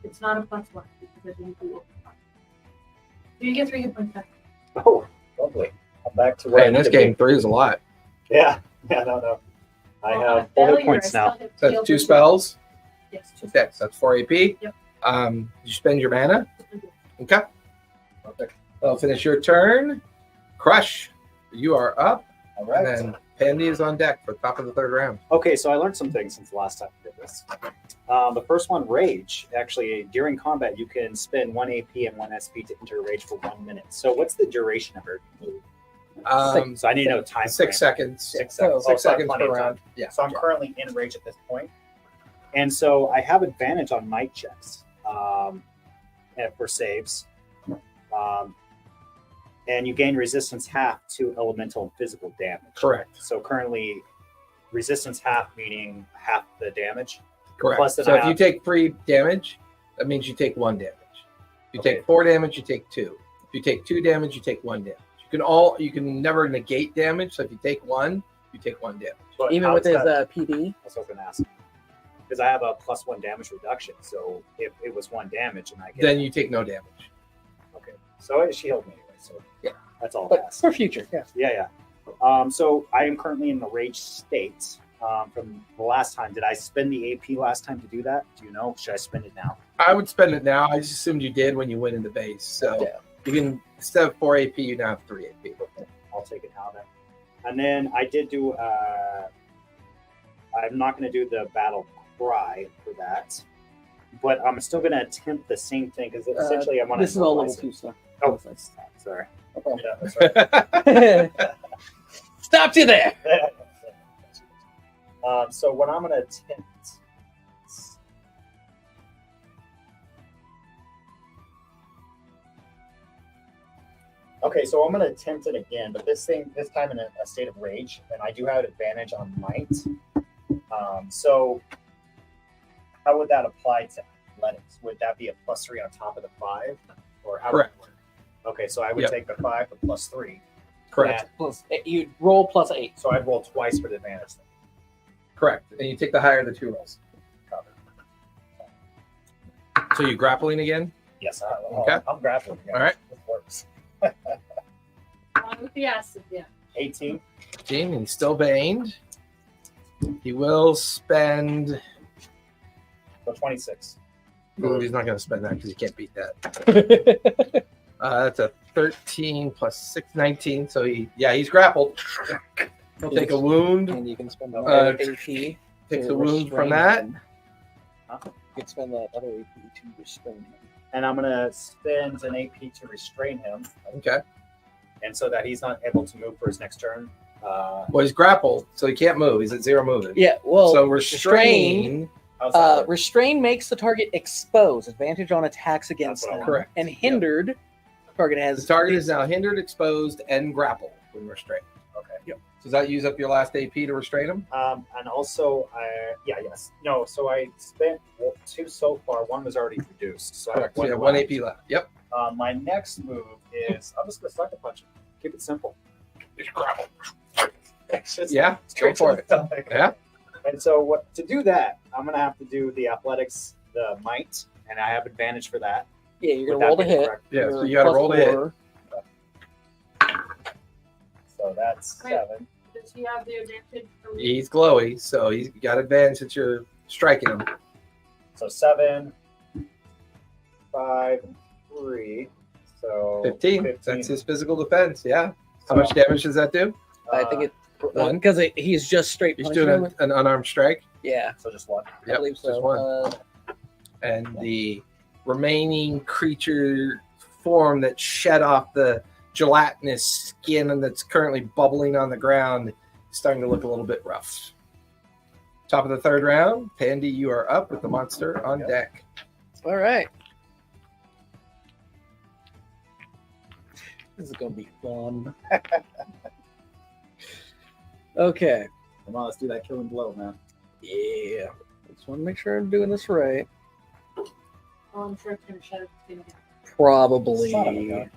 it's not a plus 1 because I didn't do it. Do you get 3 hit points back? Oh, lovely. I'm back to where Hey, I in this need to be. game, 3 is a lot. Yeah, no. I Well, on a have 4 hit failure, points I still now. have That's heal 2 for- spells. Yes, 2 Okay, so that's 4 AP. Yep. You spend your mana. spells. Okay. That'll finish your turn. Crush, you are up. All And right. then Pandy is on deck for the top of the 3rd round. Okay, so I learned some things since the last time we did this. The first one, Rage. Actually, during combat, you can spend 1 AP and 1 SP to enter Rage for 1 minute. So what's the duration of her move? So I need to know time 6 frame. seconds. 6 So, seconds. 6 so I have seconds plenty per of time. round. Yeah. So I'm currently in Rage at this point. And so I have advantage on might checks and for saves. And you gain resistance half to elemental and physical damage. Correct. So currently, resistance half meaning half the damage. Correct. Plus then So I if you have- take 3 damage, that means you take 1 damage. If you Okay. take 4 damage, you take 2. If you take 2 damage, you take 1 damage. You can never negate damage. So if you take 1, you take 1 damage. But even how with is his that- PD. That's what I was going to ask. Because I have a +1 damage reduction. So if it was 1 damage and I get Then you take no damage. okay, so she healed me anyway. So Yeah. that's all. But That's for future, yeah. yeah. So I am currently in the rage state. From the last time, did I spend the AP last time to do that? Do you know? Should I spend it now? I would spend it now. I just assumed you did when you went into base. So Yeah. you can, instead of 4 AP, you now have 3 AP. I'll take it now then. And then I did do. I'm not going to do the battle cry for that, but I'm still going to attempt the same thing because essentially I want to. This is all level 2 stuff. Oh, sorry. No problem. Yeah, that's right. Stopped you there. So what I'm going to attempt. Okay, so I'm going to attempt it again, but this time in a state of rage, and I do have advantage on might. So how would that apply to athletics? Would that be a +3 on top of the 5, or how? Correct. Would it work? Okay, so I would take the 5 to +3. Correct. You roll +8. So I'd roll twice for the advantage. Then. Correct. And you take the higher of the 2 rolls. Cover. So you grappling again? Yes, Okay. I'm grappling again. All right. This works. On with the acid, yeah. 18. Gene, he's still baned. He will spend. So 26. Well, he's not going to spend that because he can't beat that. That's a 13 plus 6, 19. So he's grappled. He'll take a wound. And you can spend another AP. Takes to a wound restrain from that. him. You can spend that other AP to restrain him. And I'm going to spend an AP to restrain him. Okay. And so that he's not able to move for his next turn. Well, he's grappled, so he can't move. He's at 0 movement. Yeah, well, So restrain. How's that work? restrain makes the target exposed. Advantage on attacks against That's what I him. want. Correct. And hindered, target has. The target is now hindered, exposed, and grappled when restrained. Okay. Does that use up your last AP to restrain him? And also, yes. No, so I spent 2 so far. 1 was already reduced. So I have So you have one 1 left. AP left. Yep. My next move is I'm just going to sucker punch him. Keep it simple. Just grapple. It's just Yeah, straight go for to the stomach. Yeah. And so to do that, I'm going to have to do the athletics, the might, and I have advantage for that. Yeah, you're Would gonna roll that to be hit. correct? Yeah, so You're you got to roll to hit. +4. So that's Wait. 7. Does he have the advantage from He's glowy, so he's got advantage that you're striking him. So 7, 5, and 3. So 15. That's his physical defense. Yeah. How much damage does that do? I think it One. because he's just straight. He's punching doing him. an unarmed strike. Yeah, So just 1. I Yep, believe just so. one. And the remaining creature form that shed off the gelatinous skin and that's currently bubbling on the ground is starting to look a little bit rough. Top of the 3rd round, Pandy, you are up with the monster on deck. All right. This is gonna be fun. Okay. Come on, let's do that killing blow, man. Yeah. Just want to make sure I'm doing this right. Oh, I'm sure it's going to shut it down. Probably. Son of a gun.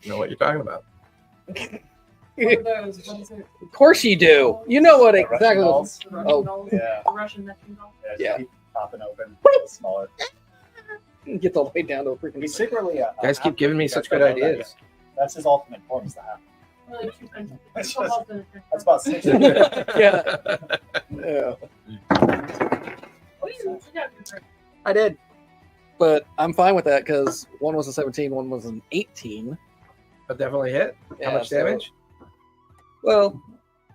You know what you're talking about. What are those? What is it? Of course you do. You know what The Russian exactly. dolls? The Russian Oh. dolls? Yeah. The Russian Neptune doll. Yeah. Keep popping open. A little smaller. Get all the way down to a He's freaking. secretly You guys keep giving me You guys such good don't know that ideas. yet. That's his ultimate form is the half. Really, 2 times. That's It's almost an That's about 6. Yeah. Yeah. Oh, you got your I did. But I'm fine with that because one was a 17, one was an 18. But definitely hit. Yeah, How much so- damage? Well,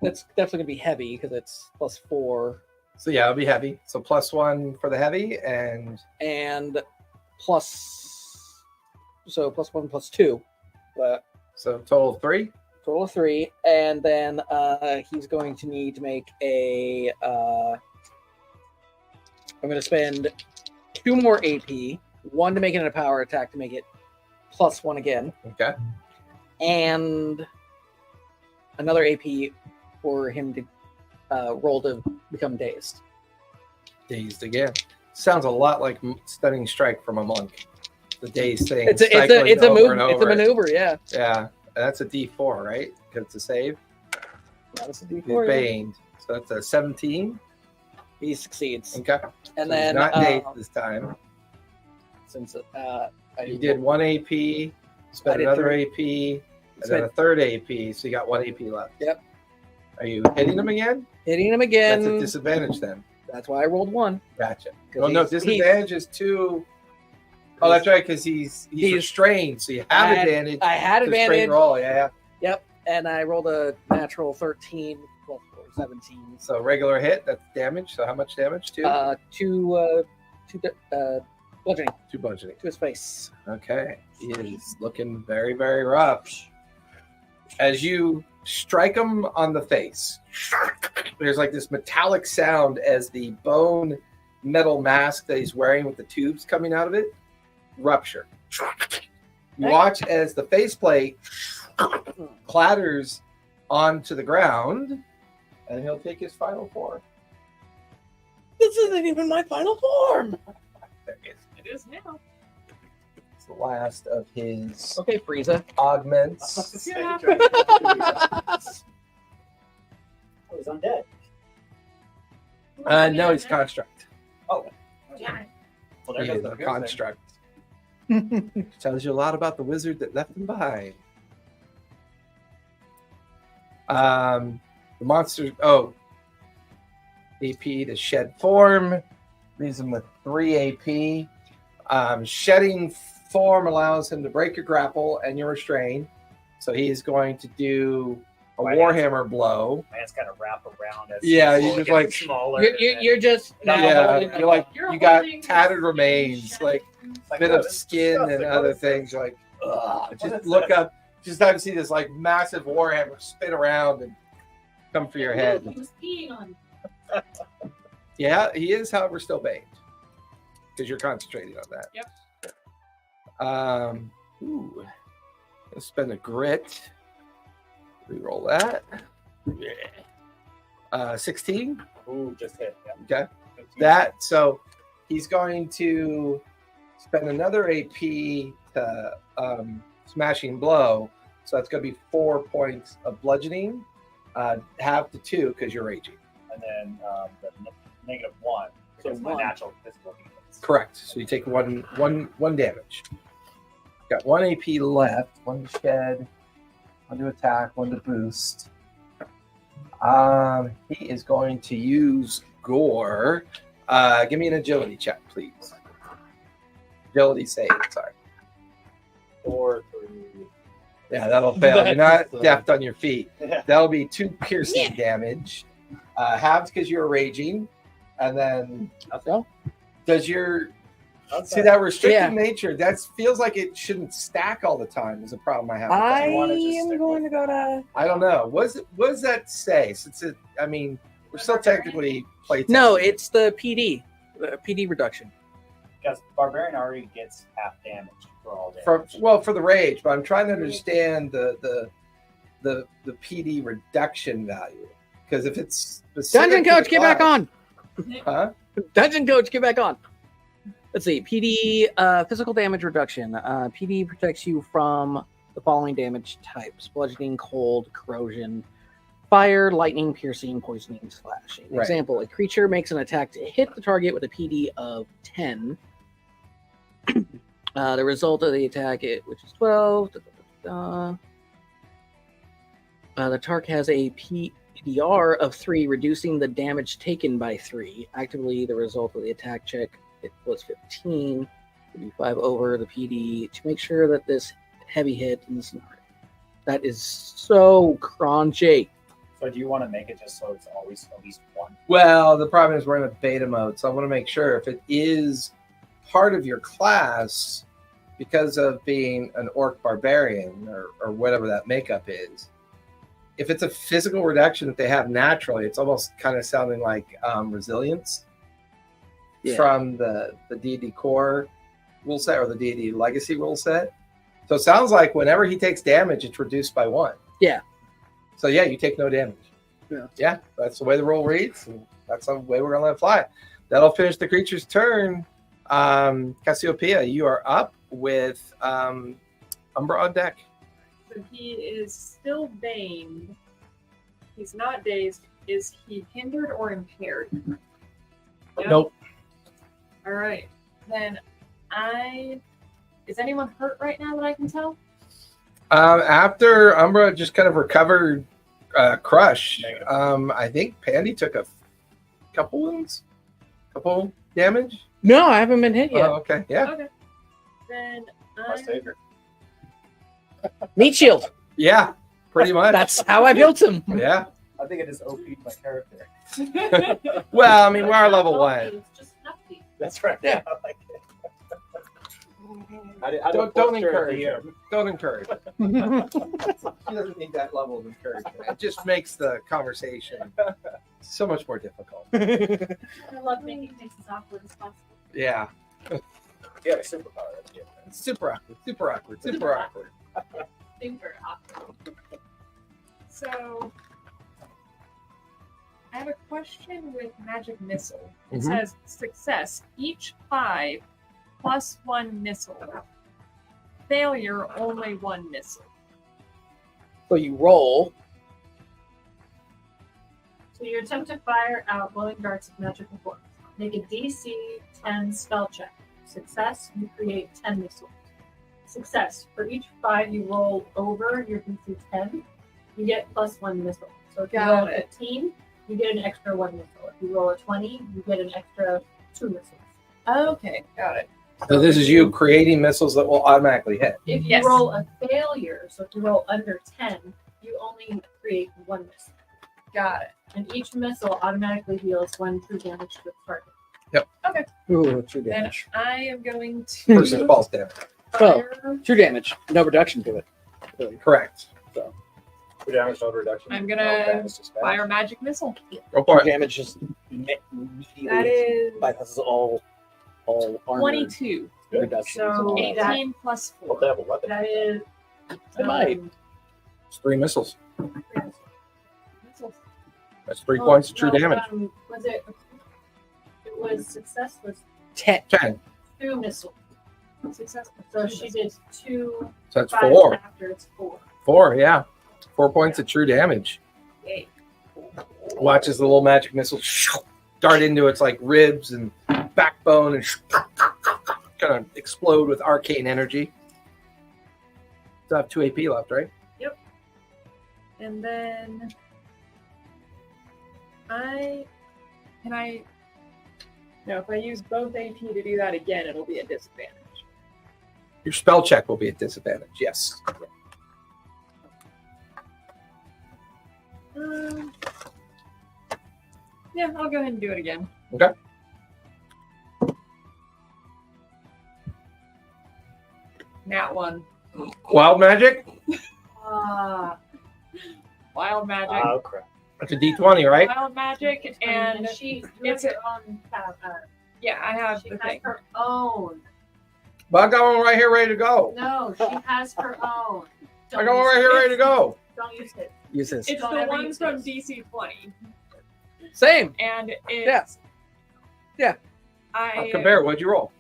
it's definitely gonna be heavy because it's +4 So yeah, it'll be heavy. So +1 for the heavy and and +1 +2. But so total of 3. total of 3, and then he's going to need to make a. I'm going to spend 2 more AP, 1 to make it a power attack to make it +1 again, Okay. and another AP for him to roll to become dazed. Dazed again. Sounds a lot like stunning strike from a monk. The dazed thing. It's a cycling over move. and It's a over. maneuver. Yeah. Yeah, that's a D4, right? Because it's a save. That's a He's D4. Yeah. baned. So that's a 17. He succeeds, Okay. and So then he's not dazed this time. since You did 1 AP, spent I did another 3. AP, and then Spent- a 3rd AP. So you got 1 AP left. Yep. Are you hitting him again? hitting him again. That's a disadvantage then. That's why I rolled 1. Gotcha. 'Cause Well, no, he's- disadvantage is 2. Oh, that's right, because he's restrained, so you have advantage. I had to straight advantage. roll, yeah. Yep, and I rolled a natural 13 plus 4, 17. So regular hit, that's damage. So how much damage? 2? Two bludgeoning 2 bludgeoning. to his face. Okay. He is looking very, very rough. As you strike him on the face, there's like this metallic sound as the bone metal mask that he's wearing with the tubes coming out of it rupture. You watch as the faceplate clatters onto the ground, and he'll take his final form. This isn't even my final form. There he is. It is now. It's the last of his Okay, Frieza. augments. Yeah. Oh, he's undead. No, he's construct. Oh, Damn it. well, there He goes is the a good construct. Tells you a lot about the wizard that left him behind. The monster. Oh, AP to shed form. Leaves him with 3 AP. Shedding form allows him to break your grapple and your restrain. So he is going to do a Right. Warhammer blow. Man's kind of wrap around as Yeah, people you just get like- smaller. You're just now Yeah, holding you're like You're you got holding tattered his remains, like It's like, bit oh, of this skin stuff, and like, other what is things. this? You're like, ugh. Just is look that? up. Just time to see this like massive Warhammer spin around and come for your head. He was peeing on. Yeah, he is, however, still baked because you're concentrating on that. Yep. Ooh, let's spend a grit. Reroll that. 16. Ooh, just hit. Yeah. Okay. That so he's going to spend another AP to smashing blow. So that's going to be 4 points of bludgeoning, half to 2 because you're raging. And then the -1. So Because my one. natural physical defense. Correct. So you take one damage. Got 1 AP left. 1 to shed, 1 to attack, 1 to boost. He is going to use gore. Give me an agility check, please. Agility save. Sorry. 4, 3. Yeah, that'll fail. You're not That's, deft on your feet. Yeah. That'll be 2 piercing damage. Halved because you're raging, and then Okay. does your Okay. see that restricted Yeah. nature? That feels like it shouldn't stack all the time. Is a problem I have. With I that. you wanna just am stick going to with- go to. I don't know. What does that say? Since it, I mean, we're still technically play. No, it's the PD. The PD reduction. Because Barbarian already gets half damage for all damage. for the rage, but I'm trying to understand the PD reduction value because if it's specific Dungeon to the Coach, get back class- on. Huh? Dungeon Coach, get back on. Let's see. PD physical damage reduction. PD protects you from the following damage types: bludgeoning, cold, corrosion, fire, lightning, piercing, poisoning, slashing. Right. Example: a creature makes an attack to hit the target with a PD of 10. The result of the attack, which is 12. The target has a PDR of 3, reducing the damage taken by 3. Actively, the result of the attack check, it was 15. Would be 5 over the PD to make sure that this heavy hit in this. That is so crunchy. So do you want to make it just so it's always at least 1? Well, the problem is we're in a beta mode, so I want to make sure if it is part of your class, because of being an orc barbarian or whatever that makeup is, if it's a physical reduction that they have naturally, it's almost kind of sounding like resilience from the D&D core rule set or the D&D legacy rule set. So it sounds like whenever he takes damage, it's reduced by 1. Yeah. So yeah, you take no damage. Yeah, that's the way the roll reads. And that's the way we're gonna let it fly. That'll finish the creature's turn. Cassiopeia, you are up with Umbra on deck. So he is still baned. He's not dazed. Is he hindered or impaired? Yeah? Nope. All right. Then is anyone hurt right now that I can tell? After Umbra just kind of recovered crush, I think Pandy took a couple damage. No, I haven't been hit yet. Oh, okay. Yeah. Okay. Then My favorite. Meat shield. Yeah. Pretty much. That's how I built him. Yeah. I think it is OP'd my character. Well, I mean, we are level 1. It's just nutty. That's right. Yeah. I like Don't encourage him. Don't encourage him. He doesn't need that level of encouragement. It just makes the conversation so much more difficult. I love making things as awkward as possible. Yeah. You have a superpower. That's good. It's super awkward. Super awkward. Super awkward. Super awkward. So, I have a question with Magic Missile. It Mhm. says success, each 5 plus 1 missile. Failure, only 1 missile. So you roll. So you attempt to fire out glowing darts of magical force. Make a DC 10 spell check. Success, you create 10 missiles. Success, for each 5 you roll over your DC 10, you get plus 1 missile. So if you roll a 15, you get an extra 1 missile. If you roll a 20, you get an extra 2 missiles. Okay, got it. So this is you creating missiles that will automatically hit. If you Yes. roll a failure, so if you roll under 10, you only create 1 missile. Got it. And each missile automatically deals 1 true damage to the target. Ooh, true Then damage. I am going to Versus false damage. Well, fire. True damage. No reduction to it. Really. Correct. So True damage, no reduction. I'm No gonna damage to spell. fire Magic Missile. Go for true it. damage just immediately That is bypasses all armor 22. reductions. So and all that. 18 plus Hope they 4. have a weapon. That is. It might. It's 3 missiles. Missiles. That's 3 points of true damage. Was it? It was success was 10. 10. 2 missiles. Success. So she did 2. So that's 5 4. after it's 4. 4, yeah. 4 points of true damage. Yay. Watches the little magic missile dart into its like ribs and backbone and kind of explode with arcane energy. Still have 2 AP left, right? And then no, if I use both AP to do that again, it'll be a disadvantage. Your spell check will be at disadvantage, yes. Yeah, I'll go ahead and do it again. Okay. Nat 1. Wild magic? Ah. Wild magic. Oh crap! That's a D20, right? Wild magic, and she it's it's on tab. yeah, I have She the has thing. her own. But I got one right here ready to go. No, she has her own. I got one right here ready to go. Don't use it. Use this. It's Don't the ever one use from this. DC 20, Same. and it's Yeah. I Compare, what'd you roll?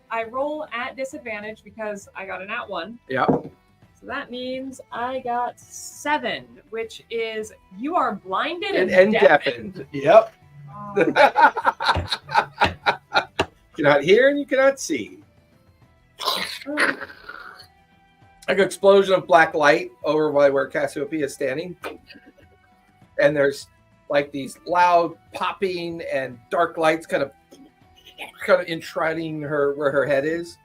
I roll at disadvantage because I got a nat 1. Yeah. So that means I got 7, which is you are blinded And deafened. Yep. You cannot hear and you cannot see. Like an explosion of black light over by where Cassiopeia is standing. And there's like these loud popping and dark lights kind of enshrining her where her head is.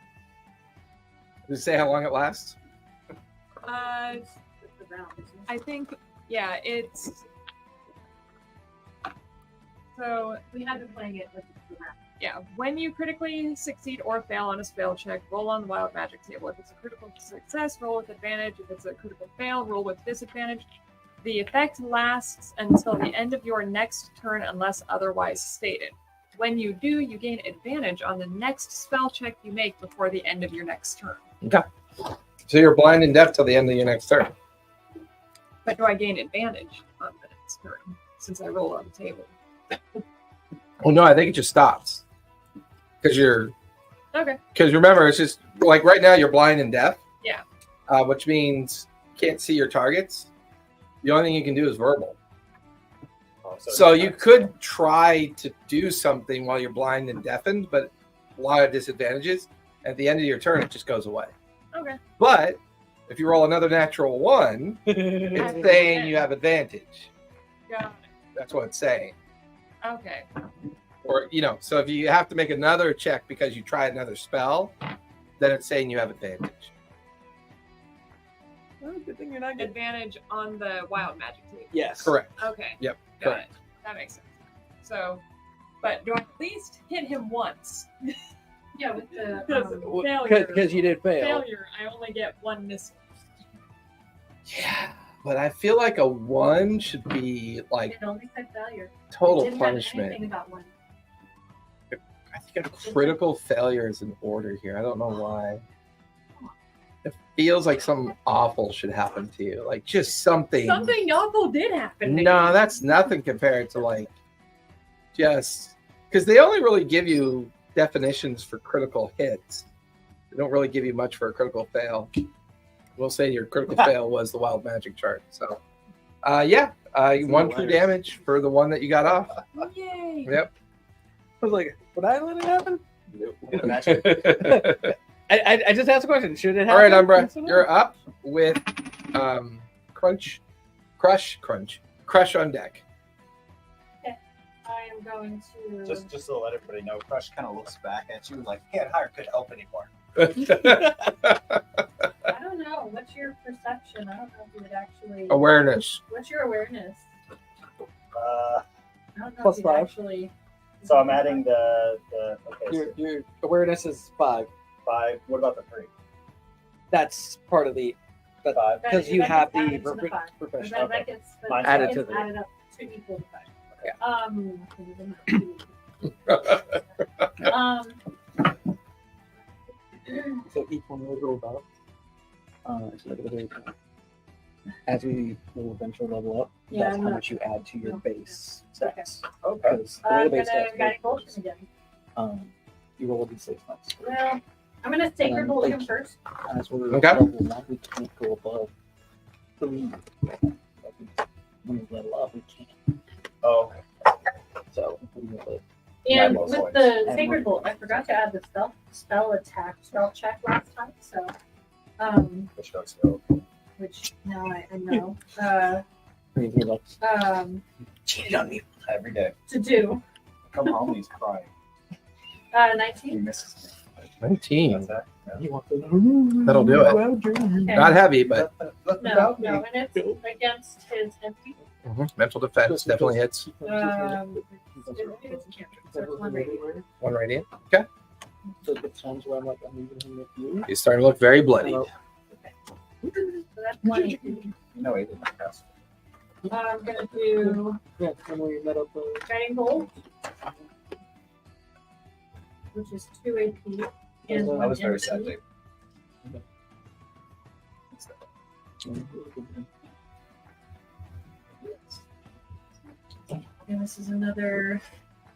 Does it say how long it lasts? I think, yeah, it's. So, We have been playing it with the round. yeah, when you critically succeed or fail on a spell check, roll on the wild magic table. If it's a critical success, roll with advantage. If it's a critical fail, roll with disadvantage. The effect lasts until the end of your next turn unless otherwise stated. When you do, you gain advantage on the next spell check you make before the end of your next turn. So you're blind and deaf till the end of your next turn. But do I gain advantage on the next turn since I roll on the table? Well, no, I think it just stops. Because you're. Okay. Because remember, it's just like right now you're blind and deaf. Yeah. Which means you can't see your targets. The only thing you can do is verbal. Oh, So you could try to do something while you're blind and deafened, but a lot of disadvantages. At the end of your turn, it just goes away. Okay. But if you roll another natural 1, it's saying you have advantage. Got it. That's what it's saying. Okay. Or, so if you have to make another check because you tried another spell, then it's saying you have advantage. Oh, good thing you're not getting advantage on the wild magic table. Yes. Correct. Okay. Yep. Got Correct. it. That makes sense. So, but do I at least hit him once? Yeah, with the Failure. Because you did fail. Failure. I only get one miss. Yeah, but I feel like a 1 should be like it only said failure. It total didn't have punishment. anything about one. I think a critical failure is in order here. I don't know why. It feels like something awful should happen to you. Like just something. Something awful did happen. to No, me. that's nothing compared to like just because they only really give you definitions for critical hits. They don't really give you much for a critical fail. We'll say your critical fail was the wild magic chart. So, yeah, 1 true damage for the one that you got off. Yay. Yep. I was like, would I let it happen? Imagine. I just asked a question. Should it happen? All right, Umbra, Yes or no? you're up with crush on deck. I am going to. Just to let everybody know, Crush kind of looks back at you like, can't hire could help anymore. I don't know. What's your perception? I don't know if you would actually. Awareness. What's your awareness? Uh, I don't know Plus if you'd 5. actually. so I'm adding the okay, so Your awareness is 5. 5. What about the 3? That's part of the. 5. Because you That have gets the added to the 5. professional. Okay. That gets Mine's that added gets to the- added up to equal to 5. Okay. So each one will go above. So look at the very top. As we will eventually level up, Yeah, that's I'm how not- much you add to your no. base Okay. stats. Okay. Because the way I'm the gonna base stats guide work Bolton is, again. you roll a d6 next. Well, I'm gonna sacred bolt him first. As we're Okay. level 1, we can't go above 3. When we level up, we can't. Oh, So we will live. And Yeah, with well, the and sacred we're- bolt, I forgot to add the spell check last time. So, which does go. which now I know. Crazy luck. Cheated on me. Every day. To do Come home, he's crying. 19. He misses me. 19. That's that. You want the- That'll do it. Not heavy, but No, and it's against his MP. mental defense definitely hits. It's a cantrip, so it's 1 radiant. 1 radiant. So the times where I'm like, I'm leaving him with you. He's starting to look very bloody. So that's 1 No, he didn't pass. I'm gonna do Yeah, and we met up. guiding bolt, which is 2 AP. And I I 1 was very MP. sad. Dave. And this is another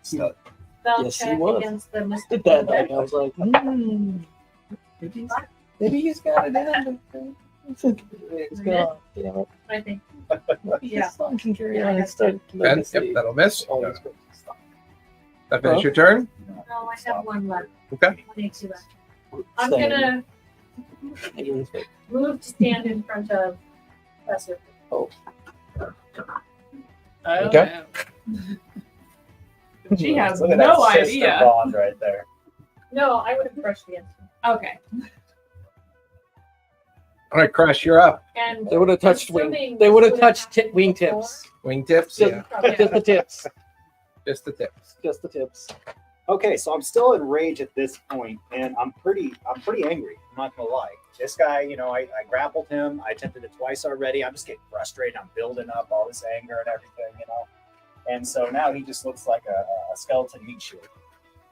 Stud. spell Yes, he check was. against the Did mystic. that Effect. like I was like, maybe he's got it in. It's gone. Damn it. I think. Maybe Yeah. his son can carry Yeah, on I and guess start And legacy. yep, that'll miss. All these crazy stuff. That finish your turn. No, I have 1 left. Okay. 22 left. I'm Same. gonna move to stand in front of Professor. Okay. She has Look at no that sister idea. bond right there. No, I would have brushed against him. Okay. All right, Crush, you're up. And They would have touched assuming wing. They would have this touched happened wingtips. Wingtips. Just, Yeah, just the tips. just the tips. Just the tips. Okay, so I'm still in rage at this point, and I'm pretty angry. I'm not gonna lie. This guy, I grappled him. I attempted it twice already. I'm just getting frustrated. I'm building up all this anger and everything, And so now he just looks like a skeleton meat shield,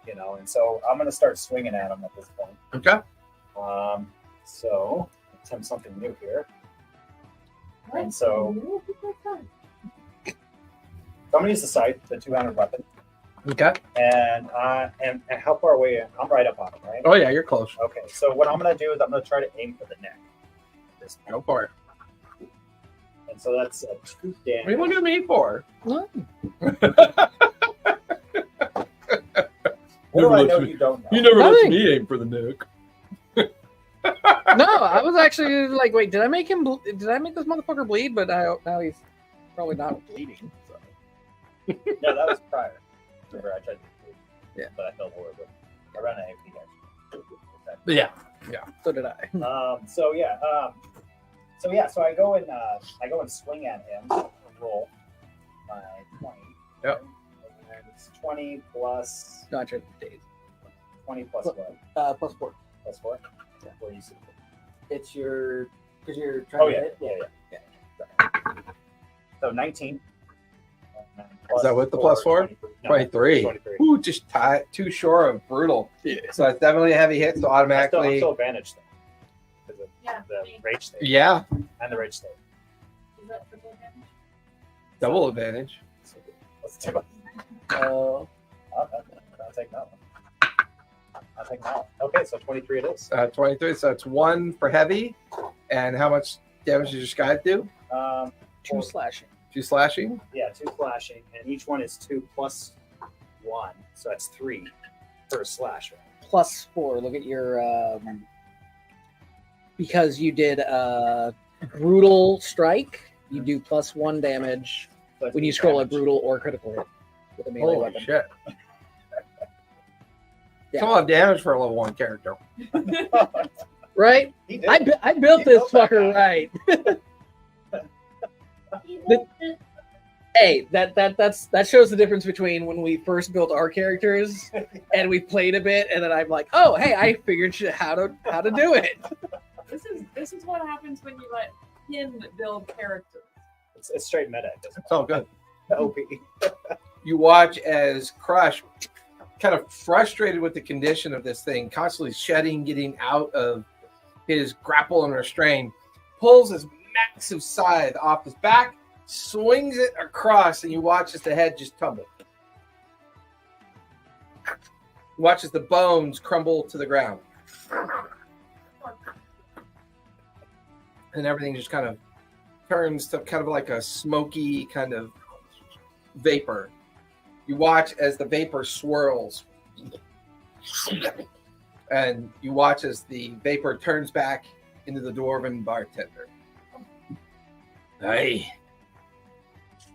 And so I'm gonna start swinging at him at this point. Okay. So attempt something new here. What? And so I'm gonna use the scythe, the 200 weapon, Okay. and how far away? I'm right up on him, right? Oh yeah, you're close. Okay, so what I'm gonna do is I'm gonna try to aim for the neck. This point. Go for it. And so that's 2 What are you damage. looking at me for? What do I know you don't know? never lets Nothing. me aim for the nuke. No, I was actually like, wait, did I make him? Did I make this motherfucker bleed? But now he's probably not bleeding. So. No, that was prior. Remember, I tried to do it, Yeah. but I fell horribly. I ran an AP actually. Yeah. So did I. So I go and swing at him. Roll my 20. Yep. And it's 20 plus Gotcha. Days. 20 plus what? Plus 4. Plus 4? Yeah. What do you see? It's your because you're trying Oh, to yeah. hit. Yeah. So 19. Is that with the plus 4? 23. No, 23. 23. Ooh, just too short of brutal. So it's definitely a heavy hit. So I'm automatically, still advantaged though. Because of Yeah. the rage state. yeah, And the rage state. Is that triple damage? double advantage. So let's do it. Oh, I'll take that one. I'll take that one. Okay, so 23 it is. 23. So it's 1 for heavy. And how much damage does your sky do? 2 slashing. 2 slashing. Yeah, 2 slashing, and each one is 2 plus 1, so that's 3 per slash. Right? Plus 4. Look at your because you did brutal strike. You do plus 1 damage So when you that's scroll a damage. brutal or critical hit with a melee Holy weapon. shit. Yeah. It's a lot of damage for a level 1 character. Right? He did. I built He this built that fucker guy. right. Hey, that shows the difference between when we first built our characters and we played a bit, and then I'm like, oh, hey, I figured how to do it. This is what happens when you let him build characters. It's straight meta. It doesn't It's all good. OP. You watch as Crush, kind of frustrated with the condition of this thing, constantly shedding, getting out of his grapple and restrain, pulls his massive scythe off his back, swings it across, and you watch as the head just tumble. You watch as the bones crumble to the ground. And everything just kind of turns to kind of like a smoky kind of vapor. You watch as the vapor swirls. And you watch as the vapor turns back into the dwarven bartender. Aye.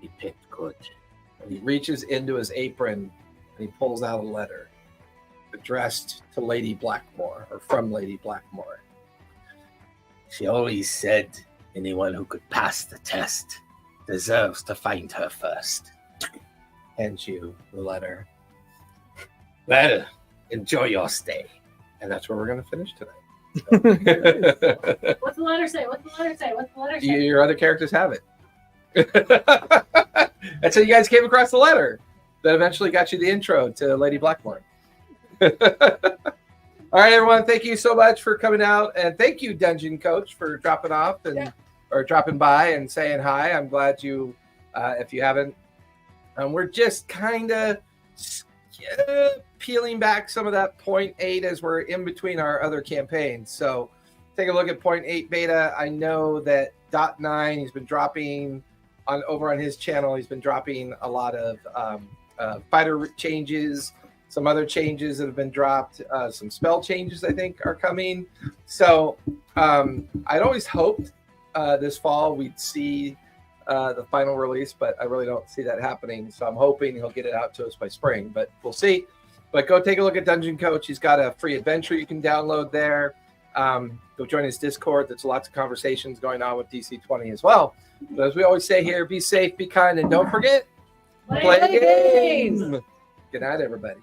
He picked good. And he reaches into his apron and he pulls out a letter addressed to Lady Blackmore, or from Lady Blackmore. She always said anyone who could pass the test deserves to find her first. Hands you the letter. Well, enjoy your stay. And that's where we're going to finish tonight. What's the letter say? What's the letter say? What's the letter say? Your other characters have it. That's how you guys came across the letter that eventually got you the intro to Lady Blackmore. All right, everyone. Thank you so much for coming out, and thank you, Dungeon Coach, for dropping off and or dropping by and saying hi. I'm glad you, if you haven't, we're just kind of peeling back some of that 0.8 as we're in between our other campaigns. So take a look at 0.8 beta. I know that .9, he's been dropping over on his channel. He's been dropping a lot of fighter changes, some other changes that have been dropped, some spell changes I think are coming. So I'd always hoped this fall we'd see the final release, but I really don't see that happening. So I'm hoping he'll get it out to us by spring, but we'll see. But go take a look at Dungeon Coach. He's got a free adventure you can download there. Go join his Discord. There's lots of conversations going on with DC20 as well. But as we always say here, be safe, be kind, and don't forget, play games. Good night, everybody.